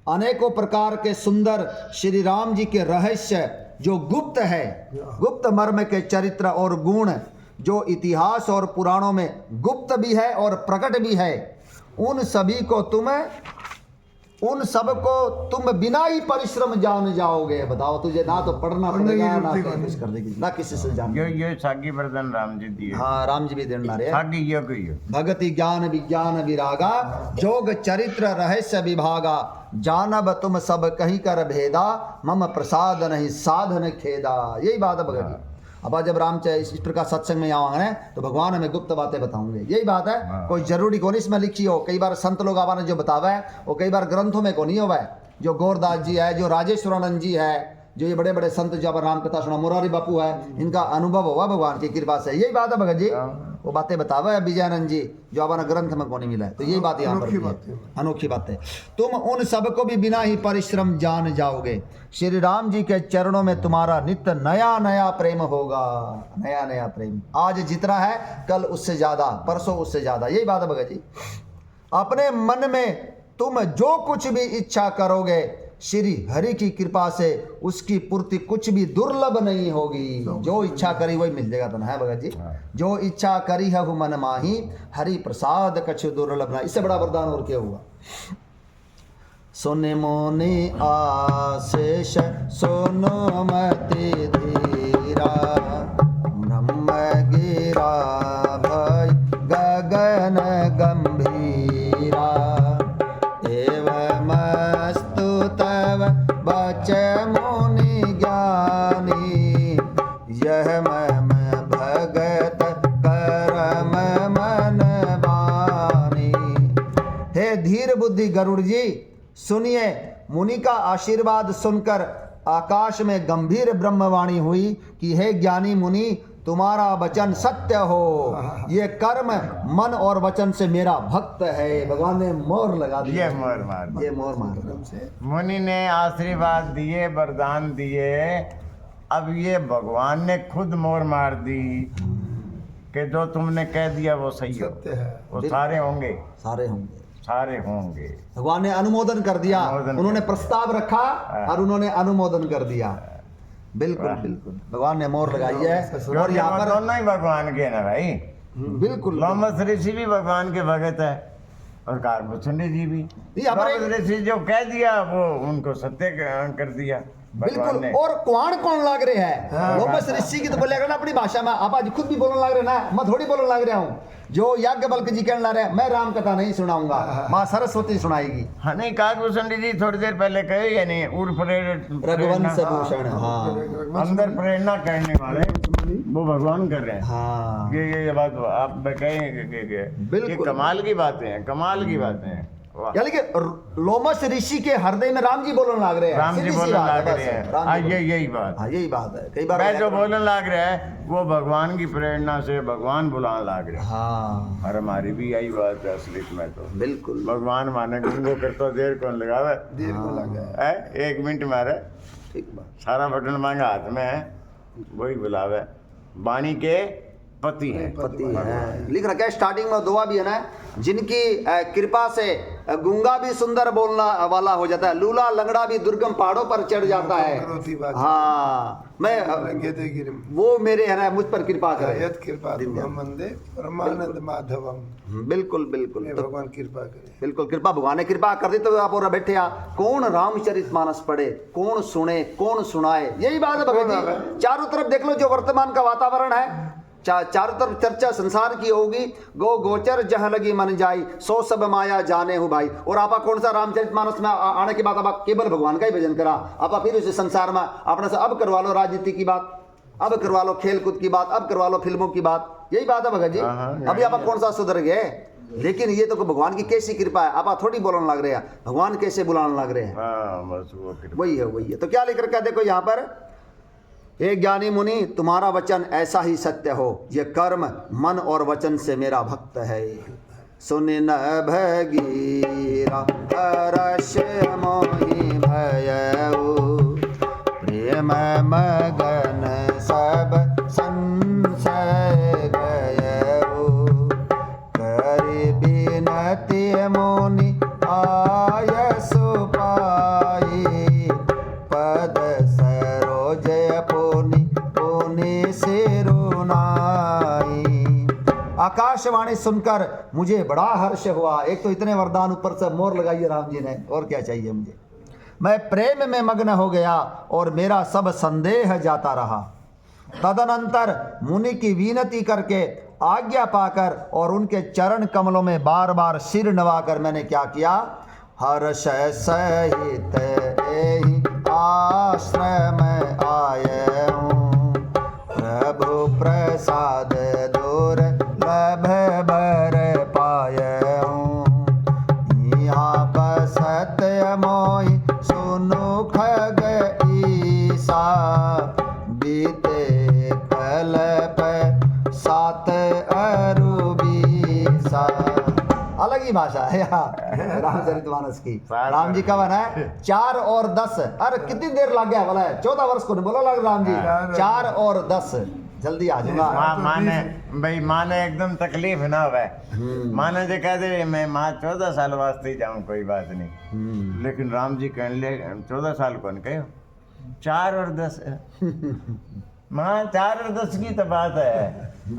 अनेकों प्रकार के सुंदर श्री राम जी के रहस्य जो गुप्त है, गुप्त मर्म के चरित्र और गुण जो इतिहास और पुराणों में गुप्त भी है और प्रकट भी है, उन सबको तुम बिना ही परिश्रम जान जाओगे। बताओ, तुझे ना तो पढ़ना पड़ेगा ना कुछ करने की, ना किसी से जान। ये सागी वरदान राम जी दिए। हाँ राम जी भी देना रहे। सागी ये भगति ज्ञान विज्ञान विरागा जोग चरित्र रहस्य विभागा जानब तुम सब कहीं कर भेदा मम प्रसाद नहीं साधन खेदा। यही बात है भगत जी। अब जब राम इस प्रकार सत्संग में आवांगे तो भगवान हमें गुप्त बातें बताऊंगे। यही बात है, कोई जरूरी कौन इसमें लिखी हो। कई बार संत लोग आवाने जो बतावा है वो कई बार ग्रंथों में को नहीं हुआ है। जो गौरदास जी है, जो राजेश्वरानंद जी है, जो ये बड़े बड़े संत जो अब राम कथा सुना, मुरारी बापू है, इनका अनुभव हुआ भगवान की कृपा से। यही बात है भगत जी, वो बातें बतावा है विजयानंद जी जो अब ग्रंथ में को नहीं मिला है। तो यही बात यहाँ पर अनोखी बात है। तुम उन सबको भी बिना ही परिश्रम जान जाओगे। श्री राम जी के चरणों में तुम्हारा नित्य नया नया प्रेम होगा। नया नया प्रेम आज जितना है कल उससे ज्यादा, परसों उससे ज्यादा। यही बात है भगत जी। अपने मन में तुम जो कुछ भी इच्छा करोगे श्री हरि की कृपा से उसकी पूर्ति कुछ भी दुर्लभ नहीं होगी। जो इच्छा करी वही मिल जाएगा। तो ना है भगत जी, जो इच्छा करी है वो मन माही हरि प्रसाद कछु दुर्लभ ना। इससे बड़ा वरदान और क्या हुआ। सुन मोनि आशीष सुनो मति धीरा ब्रह्म गिरा भय गगन गंभीरा एवमस्तु तव बच मुनि ज्ञानी यह मम भगत करम मन बानी। हे धीर बुद्धि गरुड़ जी, सुनिए। मुनि का आशीर्वाद सुनकर आकाश में गंभीर ब्रह्मवाणी हुई कि हे ज्ञानी मुनि, तुम्हारा वचन सत्य हो। ये कर्म मन और वचन से मेरा भक्त है। भगवान ने मोहर लगा दी। ये मोहर मार, ये मोहर मार। मुनि ने आशीर्वाद दिए, वरदान दिए। अब ये भगवान ने खुद मोहर मार दी कि जो तुमने कह दिया वो सही हो, वो सारे होंगे, सारे होंगे, सारे होंगे। भगवान ने अनुमोदन कर दिया। उन्होंने प्रस्ताव रखा और उन्होंने अनुमोदन कर दिया। बिल्कुल बिल्कुल, भगवान ने मोहर लगाई है। और यहाँ पर दोनों ही भगवान के ना भाई, बिल्कुल लोमस ऋषि भी भगवान के भगत है और काकभूषणी जी भी। ये हमारे- लोमस ऋषि जो कह दिया वो उनको सत्य कर दिया भगवान बिल्कुल। ने। और कौन कौन लाग रहे हैं लोमस ऋषि की तो बोलेगा ना अपनी भाषा में। आप आज खुद भी बोलने लग रहे ना, मैं थोड़ी बोलने लग रहा हूँ। जो याज्ञवल्क्य जी कहने लग रहे हैं मैं राम कथा नहीं सुनाऊंगा, माँ सरस्वती सुनाएगी। हाँ नहीं, काकभूषणी जी थोड़ी देर पहले कहे, यानी उर्फ रघुवंश भूषण। हाँ अंदर प्रेरणा करने वाले वो भगवान कर रहे हैं। हाँ ये बात आप कहें बिल्कुल। ये कमाल की बातें हैं, कमाल की बातें हैं। वाह। यानी कि लोमस ऋषि के हृदय में राम जी बोलने लग रहे हैं। राम जी सीधी सी बोलने बात है लग बस। रहे हैं। राम हाँ, जी बोलने- यही बात। हाँ यही बात है। कई बार मैं जो बोलने लग रहा है वो भगवान की प्रेरणा से भगवान बुलाने लग रहे हैं। हाँ और हमारी भी यही बात है असलियत में। तो बिल्कुल भगवान माने गुंगो करतो देर कौन लगावे देर को लगा है। है, 1 मिनट मारे ठीक बात। सारा बटन मांगा हाथ में है, वही बुलावे। वाणी के पति है। पति है लिख रखा है स्टार्टिंग में दुआ भी है ना, जिनकी कृपा से गूंगा भी सुंदर बोलना वाला हो जाता है, लूला लंगड़ा भी दुर्गम पहाड़ों पर चढ़ जाता है। करोती बात। हाँ मैं लगे थे गिर वो मेरे है ना मुझ पर कृपा करे। यत कृपा मंदे परमानंद माधवम। बिल्कुल बिल्कुल। हे तो भगवान कृपा करे। बिल्कुल कृपा भगवान ने कृपा कर दी तो आप और बैठे आ कौन रामचरितमानस पढ़े, कौन सुने, कौन सुनाए। यही बात है भगत जी। चारों तरफ देख लो जो वर्तमान का वातावरण है, चारों तरफ चर्चा संसार की होगी। गो गोचर जहाँ लगी मन जाई, सो सब माया जाने हो भाई। और आपा कौन सा रामचरितमानस में आने के बाद आप केवल भगवान का ही भजन करा। आपा फिर उस संसार में अपने से अब करवा लो राजनीति की बात, अब करवा लो खेल कूद की बात, अब करवा लो फिल्मों की बात। यही बात है भगत जी। अभी आप कौन सा सुधर गए। लेकिन ये तो भगवान की कैसी कृपा है। आप थोड़ी बोलने लग रहे हैं, भगवान कैसे बुलाने लग रहे हैं। हाँ बस वो कृपा। वही है वही है। तो क्या लिख रखा है देखो यहाँ पर, हे ज्ञानी मुनि तुम्हारा वचन ऐसा ही सत्य हो, ये कर्म मन और वचन से मेरा भक्त है। सुन न भगीरा हर्ष मोहि भयउ, प्रेम मगन सब संशय गयउ। करि बिनति मुनि आयसु पाई, पद सरोज पुनि पुनि सिरुनाई। आकाशवाणी सुनकर मुझे बड़ा हर्ष हुआ। एक तो इतने वरदान ऊपर से मोर लगाइए राम जी ने, और क्या चाहिए मुझे। मैं प्रेम में मग्न हो गया और मेरा सब संदेह जाता रहा। तदनंतर मुनि की विनती करके आज्ञा पाकर और उनके चरण कमलों में बार बार सिर नवाकर मैंने क्या किया, हर्ष सहित एहि आश्रम आये हूँ, प्रभु प्रसाद दुर्लभ बर पाये हूँ। यहाँ बसत मोहि सुनु खग ईसा, बीते कल्प 7 अरु 20। अलग ही भाषा है यहाँ रामचरितमानस की। राम जी का बना है 4 और 10। अरे कितनी देर लग गया बोला है, 14 वर्ष को नहीं बोला लग राम जी। 4 और 10 जल्दी आ जाऊंगा। माने भाई माने एकदम तकलीफ ना हुए। माने जो कह दे मैं माँ 14 साल वास्ते ही जाऊँ कोई बात नहीं, लेकिन राम जी कहने ले 14 साल कौन कहो, 4 और 10 माँ 4 और 10 की तो बात है।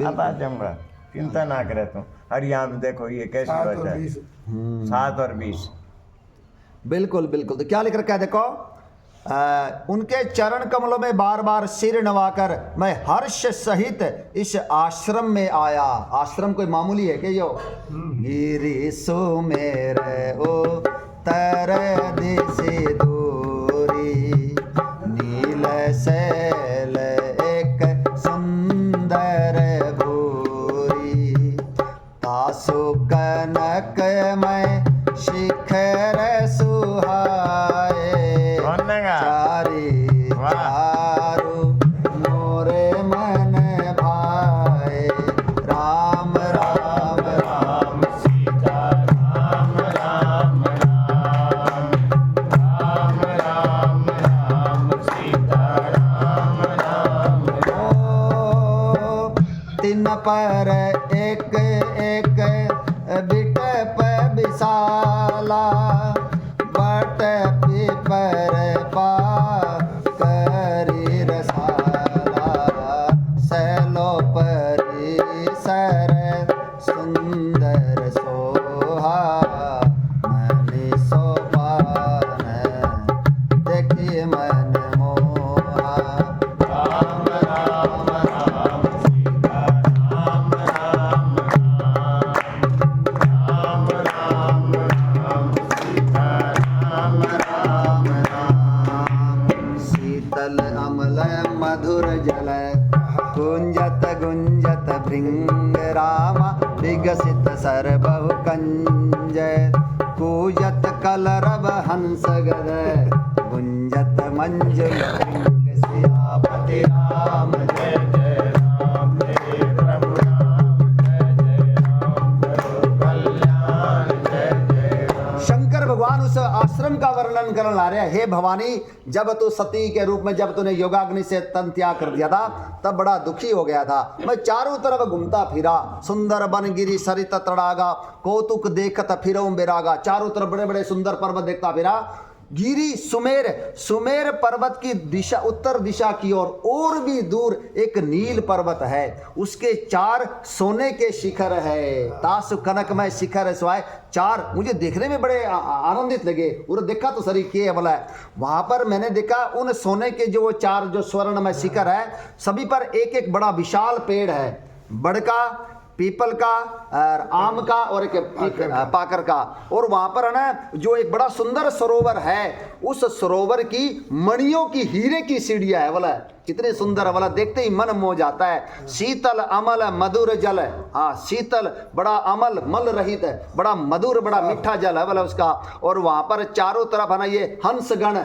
अब आ जाऊंगा, चिंता ना करे तुम। और यहाँ पे देखो ये कैसी 7 बात और है, 20। 7 और 20। बिल्कुल बिल्कुल। तो क्या लिख रखा है देखो, उनके चरण कमलों में बार बार सिर नवाकर मैं हर्ष सहित इस आश्रम में आया। आश्रम कोई मामूली है क्या यो। गिरि सुमेर ओ तर दिशि दूरी, नील शैल एक सुंदर भूरी, तासु कनक में शिखर सुहाए, चारी चारु मोरे मन भाए। राम राम राम सीता राम राम राम राम राम सीता राम राम ओ, 3 पर एक एक बिटप विशाला, बट पिपर पा करी रसाला, सैलो परी सर भृंग रामा विकसित सर्वहु कंज कूजत कलरव हंस गद गुंजत मंजुल भृंग सियापति राम जय जय राम जय प्रभु राम जय जय राम करो कल्याण जय जय राम। शंकर भगवान उस आश्रम का वर्णन करने ला रहे हैं। हे भवानी, जब तू सती के रूप में, जब तूने योगाग्नि से तन त्याग कर दिया था, तब बड़ा दुखी हो गया था। मैं चारों तरफ घूमता फिरा, सुंदर बन गिरी सरित तड़ागा, कौतुक देखत फिरऊं बेरागा। चारों तरफ बड़े बड़े सुंदर पर्वत देखता फिरा। गिरी सुमेर, सुमेर पर्वत की दिशा, उत्तर दिशा की ओर और भी दूर एक नील पर्वत है, उसके 4 सोने के शिखर है। तासु कनकमय शिखर है स्वाय 4। मुझे देखने में बड़े आनंदित लगे। और देखा तो सरी के बोला, वहां पर मैंने देखा उन सोने के जो 4 जो स्वर्णमय शिखर है, सभी पर एक एक बड़ा विशाल पेड़ है, बड़ का, पीपल का, आम का और एक पाकर का। और वहां पर है ना जो एक बड़ा सुंदर सरोवर है, उस सरोवर की मणियों की हीरे की सीढ़ियां है। बोला कितने सुंदर है, बोला देखते ही मन मोह जाता है। शीतल अमल मधुर जल, हाँ शीतल बड़ा अमल मल रहित है, बड़ा मधुर बड़ा मीठा जल है बोला उसका। और वहां पर चारों तरफ है ना ये हंसगण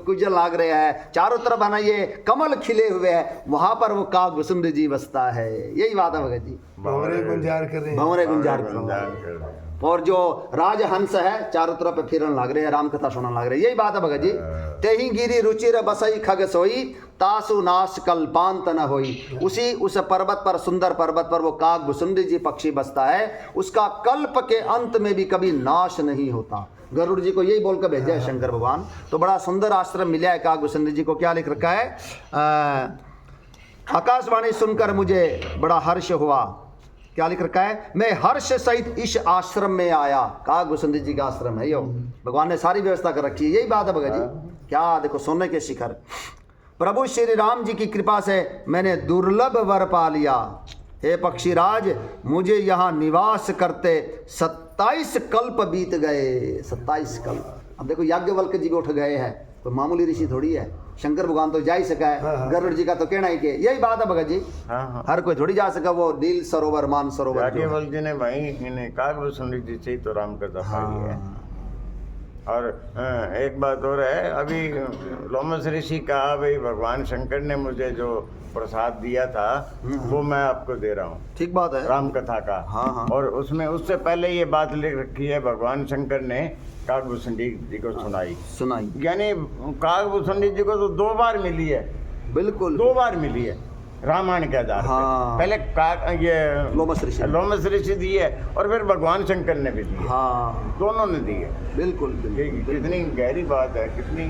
कुजल लाग रहे हैं, चारों तरफ है ना ये कमल खिले हुए हैं। वहां पर वो कागभूषुंड जी बसता है। यही बात है भगत जी, भंवरे गुंजार कर रहे हैं। भंवरे गुंजार कर रहे हैं। और जो राजहंस है चारों तरफ फिरन लाग रहे हैं, राम कथा सुनने लाग रहे हैं। यही बात है भगत जी। तेहि गिरी रुचिर बसई खग सोई, तासु नाश कल्पांत न होई। उस पर्वत पर, सुंदर पर्वत पर वो कागभूषुंड जी पक्षी बसता है, उसका कल्प के अंत में भी कभी नाश नहीं होता। गरुड़ जी को यही बोलकर भेजा है शंकर भगवान। तो बड़ा सुंदर आश्रम मिला है कागभूषुंड जी को। क्या लिख रखा है, आकाशवाणी सुनकर मुझे बड़ा हर्ष हुआ। क्या लिख रखा है, मैं हर्ष सहित इस आश्रम में आया। कागभूषुंड जी का आश्रम है यो, भगवान ने सारी व्यवस्था कर रखी है। यही बात है भगत जी। क्या देखो सोने के शिखर। प्रभु श्री राम जी की कृपा से मैंने दुर्लभ वर पा लिया। हे पक्षीराज, मुझे यहाँ निवास करते 27 कल्प बीत गए। 27 कल्प। अब देखो याज्ञवल्क्य जी भी उठ गए हैं, कोई मामूली ऋषि थोड़ी है। शंकर भगवान तो जा ही सका है, गरुड़ जी का तो कहना ही के। यही बात है भगत जी। हर कोई थोड़ी जा सका वो नील सरोवर मान सरोवर। याज्ञवल्क्य जी ने भाई इन्हें कागभूषुंड जी से ही तो राम कथा पाई है। और एक बात और है, अभी लोमस ऋषि कहा भाई भगवान शंकर ने मुझे जो प्रसाद दिया था वो मैं आपको दे रहा हूँ। ठीक बात है, राम कथा का। हाँ। और उसमें उससे पहले ये बात लिख रखी है, भगवान शंकर ने कागभूषुंड जी को सुनाई। यानी कागभूषुंड जी को तो 2 बार मिली है। बिल्कुल 2 बार मिली है रामायण के आधार हाँ। पे। पहले ये लोमस ऋषि दी है और फिर भगवान शंकर ने भी दी है। हाँ, दोनों ने दी है। बिल्कुल कितनी गहरी बात है, कितनी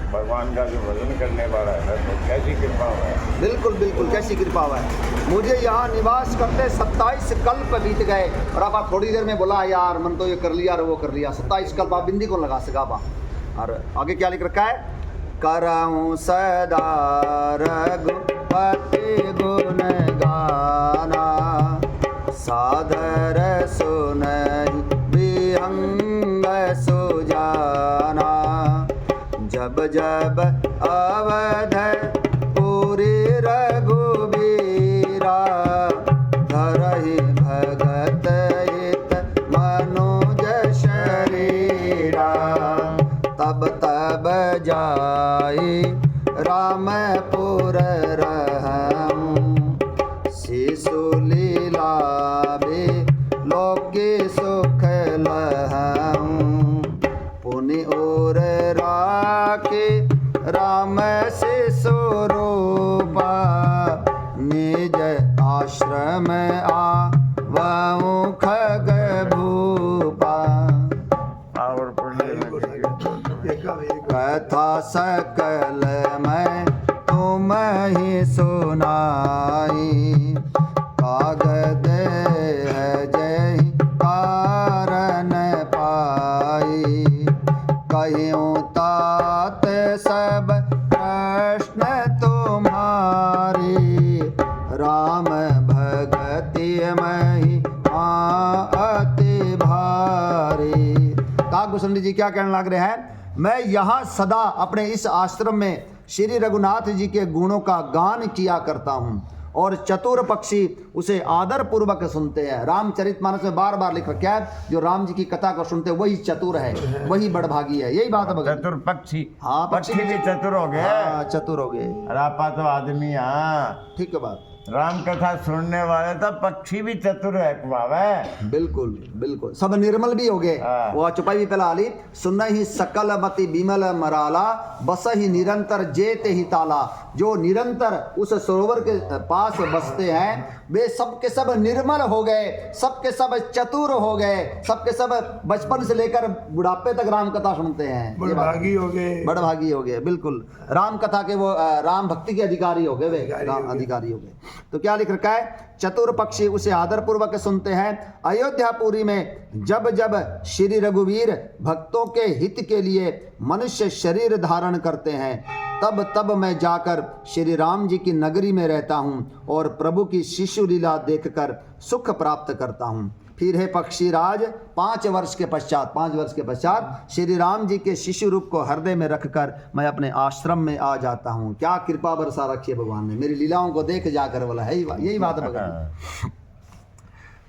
भगवान का जो भजन करने वाला है तो कैसी कृपा हुआ है। बिल्कुल कैसी कृपा हुआ है। मुझे यहाँ निवास करते 27 कल्प बीत गए। और आप थोड़ी देर में बोला यार मन तो ये कर लिया और वो कर लिया। 27 कल्प आप बिंदी को लगा सका बा। और आगे क्या लिख रखा है, करऊं सदा रघुपति गुण गाना, सादर सुनहि विहंग सुजाना। जब जब अवध पुरी रघुबीरा, धरहि भगत हित मनोज शरीरा। तब तब जाई रामपुर रहूं, शिशु लीला भी लोके सुख लहूं। पुनि और राखे राम से स्वरूपा, निज आश्रम आवऊं खग भूपा। और कथा सकल मैं तुम ही सुनाई, कागद है जय कारण पाई। कहियूं तात सब प्रश्न तुम्हारी, राम भगति मही अति भारी। कागभूषुंड जी क्या कहने लग रहे हैं, मैं यहाँ सदा अपने इस आश्रम में श्री रघुनाथ जी के गुणों का गान किया करता हूँ और चतुर पक्षी उसे आदर पूर्वक सुनते हैं। रामचरितमानस में बार बार लिख रखा है, जो राम जी की कथा को सुनते हैं वही चतुर है, वही बड़भागी है। यही बात है भगत। चतुर पक्षी, हाँ, पक्षी भी चतुर हो गए। हाँ, चतुर हो गए। और आपा तो आदमी, हाँ ठीक है बात। राम कथा सुनने वाले तो पक्षी भी चतुर है कुआवे। बिल्कुल बिल्कुल, सब निर्मल भी हो गए। हाँ। वो चुपाई भी पहला आली, सुन ही सकल मति बिमल मराला, बस ही निरंतर जेत ही ताला। जो निरंतर उस सरोवर के पास बसते हैं वे सबके सब निर्मल हो गए, सबके सब चतुर हो गए, सबके सब बचपन से लेकर बुढ़ापे तक राम कथा सुनते हैं। ये बात- बड़भागी हो गए। बड़भागी हो गए, बिल्कुल राम कथा के वो राम भक्ति के अधिकारी हो गए, वे राम अधिकारी हो गए। तो क्या लिख रखा है, चतुर पक्षी उसे आदर पूर्वक सुनते हैं। अयोध्यापुरी में जब जब श्री रघुवीर भक्तों के हित के लिए मनुष्य शरीर धारण करते हैं, तब तब मैं जाकर श्री राम जी की नगरी में रहता हूँ और प्रभु की शिशु लीला देखकर सुख प्राप्त करता हूँ। फिर है पक्षीराज 5 वर्ष के पश्चात श्री राम जी के शिशु रूप को हृदय में रखकर मैं अपने आश्रम में आ जाता हूँ। क्या कृपा बरसा रखी है भगवान ने, मेरी लीलाओं को देख जाकर बोला है। यही बात है भगवान।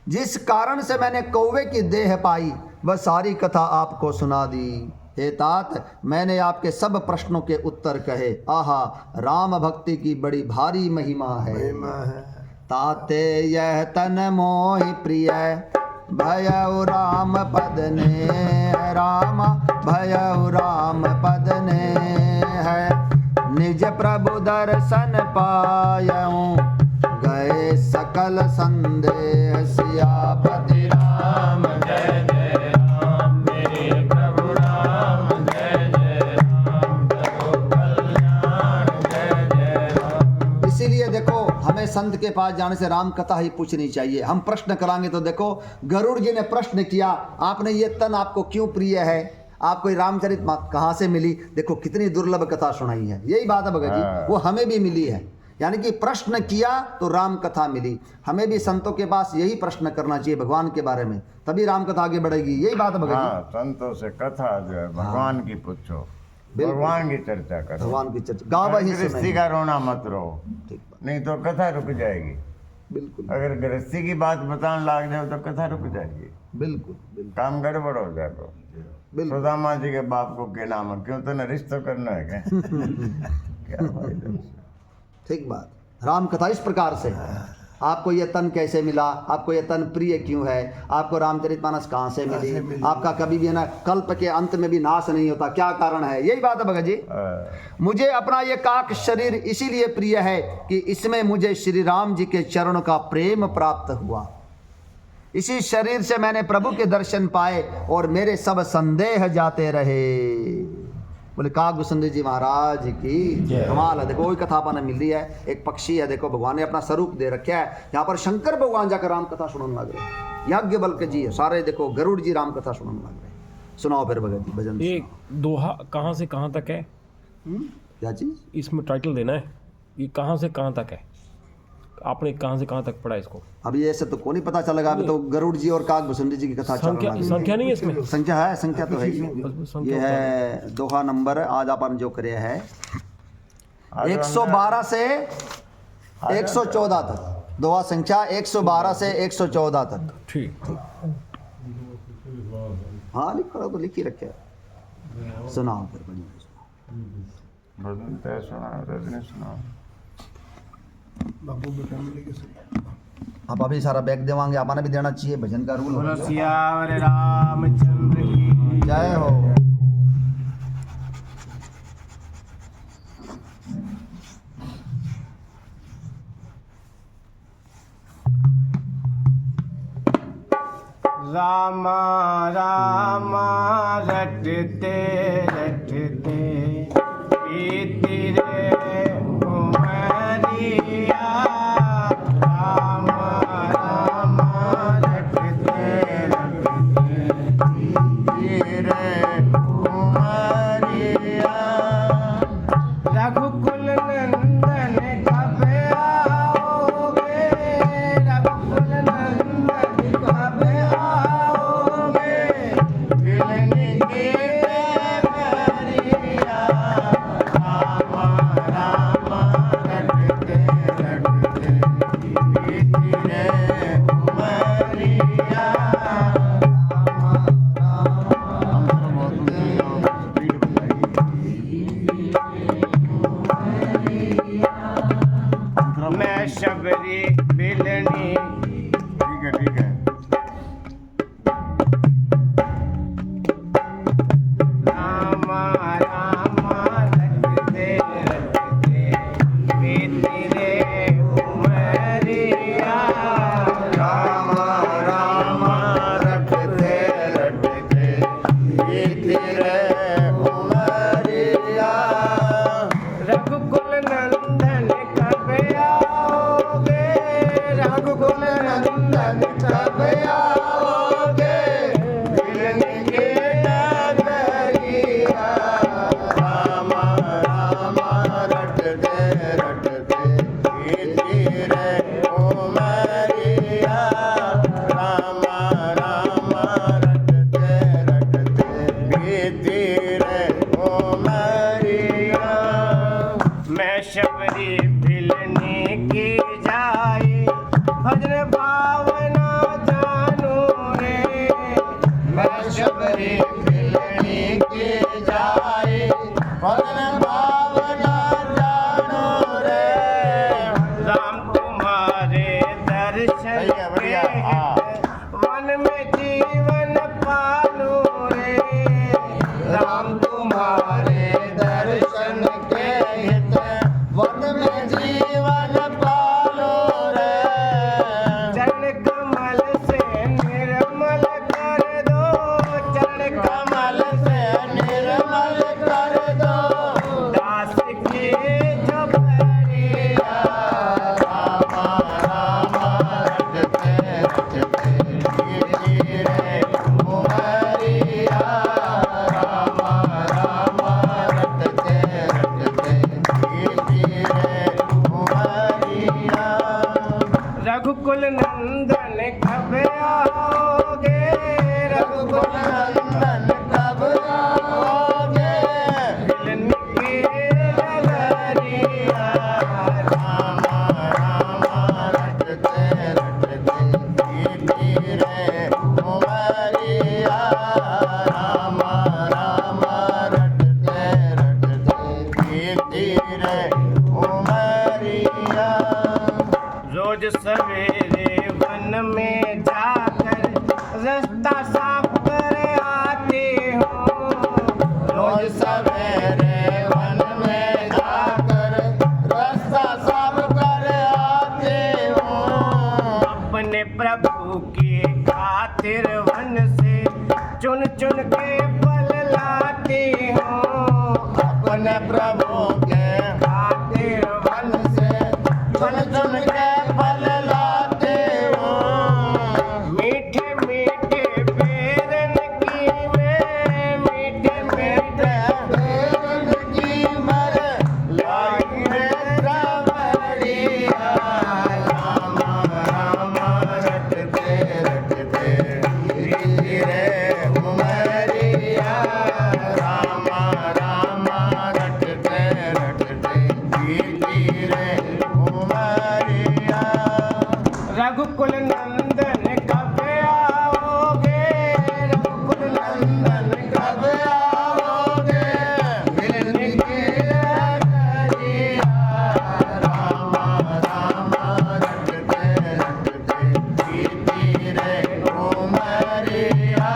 जिस कारण से मैंने कौवे की देह पाई वह सारी कथा आपको सुना दी। हे तात, मैंने आपके सब प्रश्नों के उत्तर कहे। आहा, राम भक्ति की बड़ी भारी महिमा है। महिमा है। ताते यह तन मोहि प्रिय, भयउ राम पद ने राम, भयउ राम पद ने है। निज प्रभु दर्शन पायऊं, गए सकल संदेह सियापति राम। जय जय राम, मेरे प्रभु राम। जय जय राम, प्रभु कल्याण। जय जय राम। इसीलिए देखो, हमें संत के पास जाने से राम कथा ही पूछनी चाहिए। हम प्रश्न कराएंगे तो देखो, गरुड़ जी ने प्रश्न किया, आपने ये तन आपको क्यों प्रिय है, आपको रामचरित कहाँ से मिली। देखो कितनी दुर्लभ कथा सुनाई है। यही बात है भगत जी, वो हमें भी मिली है। यानी कि प्रश्न किया तो राम कथा मिली। हमें भी संतों के पास यही प्रश्न करना चाहिए भगवान के बारे में, तभी राम कथा आगे बढ़ेगी। यही बात है भगत हाँ, जी। संतों से कथा जो है भगवान की पूछो, भगवान की चर्चा करो, भगवान की चर्चा गावा ही गृहस्थी सुनाई। का रोना मत रहो, ठीक बात, नहीं तो कथा रुक जाएगी। बिल्कुल अगर गृहस्थी की बात बताने लग जाओ तो कथा रुक जाएगी, बिल्कुल बिल्कुल काम गड़बड़ हो जाएगा। बिल्कुल। सुदामा जी के बाप को क्या नाम है, क्यों तो न रिश्ता करना है क्या? क्या फायदा उससे? ठीक बात। राम कथा इस प्रकार से, आपको ये तन कैसे मिला, आपको ये तन प्रिय क्यों है, आपको रामचरितमानस कहाँ से मिली, आपका कभी भी है ना कल्प के अंत में भी नाश नहीं होता, क्या कारण है। यही बात है भगत जी। मुझे अपना ये काक शरीर इसीलिए प्रिय है कि इसमें मुझे श्री राम जी के चरणों का प्रेम प्राप्त हुआ। इसी शरीर से मैंने प्रभु के दर्शन पाए और मेरे सब संदेह जाते रहे। बोले काग सुंदर जी महाराज की कमाल है। देखो वही कथा अपन मिल रही है, एक पक्षी है, देखो भगवान ने अपना स्वरूप दे रखा है। यहाँ पर शंकर भगवान जाकर राम कथा सुनाने लग रहे, याज्ञवल्क्य जी सारे देखो गरुड़ जी राम कथा सुनाने लग रहे। सुनाओ फिर भगत जी भजन। ये दोहा कहाँ से कहाँ तक है? क्या चीज? इसमें टाइटल देना है, ये कहाँ से कहाँ तक है, आपने कहाँ से कहाँ तक पढ़ा इसको? अभी ऐसे तो को नहीं पता चलेगा, अभी तो गरुड़ जी और काग भुसुंडी जी की कथा चल संख्या रही है। संख्या नहीं है इसमें? संख्या है, संख्या तो है ही। संख्या ये है दोहा नंबर आज अपन जो करे है आज 112 से 114 तक। दोहा संख्या 112 से 114 तक। ठीक। हाँ लिखो तो लिख ही रखे। सुनाओ फिर बढ़िया। भजन तय सुना, रजनी सुना। बापू बेटा मिलेंगे सब। आप अभी सारा बैग देवांगे, आपने भी देना चाहिए, भजन का रूल हो। सियावर रामचंद्र की जय हो। रामा रामा रटते रटते पीती रे उमरिया। रामा रामा रटते रटते पीती रे उमरिया। रघुकुल नंदन कब आओगे, रघुकुल नंदन कब आओगे, मिलने के पवन भावना जानो रे। राम तुम्हारे दर्शन सही है, बढ़िया, हाँ। वन में जीवन पालो रे। राम तुम्हारे दर्शन के हित वन में जीवन पालो रे। चरण कमल से निर्मल कर दो, चरण कमल से निर्मल कर दो दास की झोपड़िया। रामा रामा रटते रटते धीरे उमरिया। रामा रामा रटते रटते धीरे उमरिया। रघुकुल नंदन कब आओगे, रघुकुल नंदन कब आओगे। मिलन की लहरिया। रामा रामा रटते रटते धीरे उमरिया। रामा रामा रटते रटते धीरे उमरिया। रोज सवेरे वन में जाकर रास्ता साफ कर आते हो। रोज सवेरे वन में जाकर रास्ता साफ कर आते हो। अपने प्रभु की खातिर वन से चुन चुन के फल लाते हो। अपने प्रभु के खातिर वन से चुन चुन के फल लाते हो। मीठे मीठे बेरन की वे, मीठे मीठे बेरन की मर लाई रे रावड़िया। रामा रामा रटते रटते धीरे उमरिया। रामा रामा रटते रटते धीरे उमरिया। रघुकुल नंदन कब आओगे, रघुकुल नंदन कब आओगे। मिलन की लहरिया। रामा रामा रटते रटते धीरे उमरिया।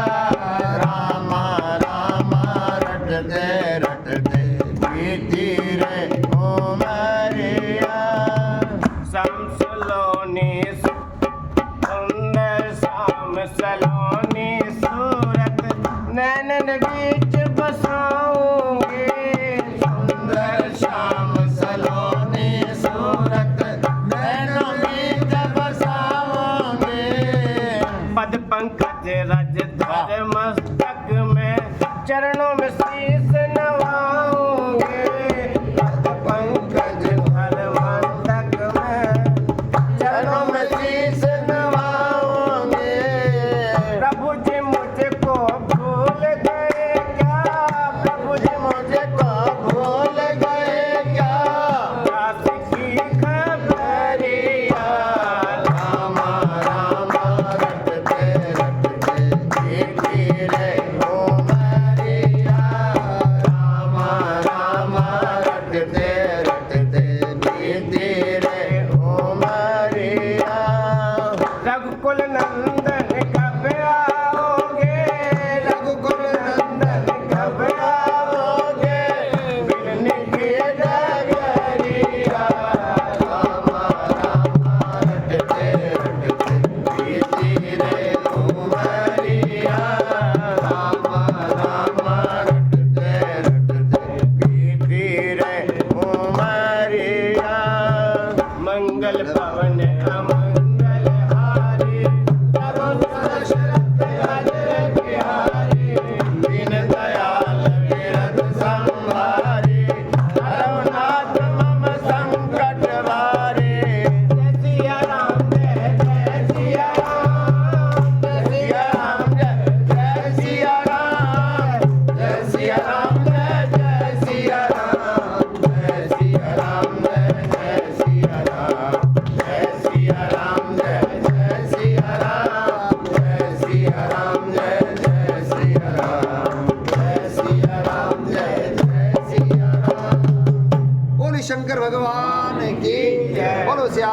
रामा रामा रटते रटते धीरे उमरिया। शाम सलोनी सुंदर शाम सलोनी सूरत नैनन बीच बसाऊंगे। सुंदर श्याम सलोनी सूरत नैनों बीच बसाओगे। पद पंकज रज धर मस्तक में चरणों में शीश नवाऊंगे। पद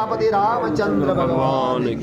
सियापति रामचंद्र भगवान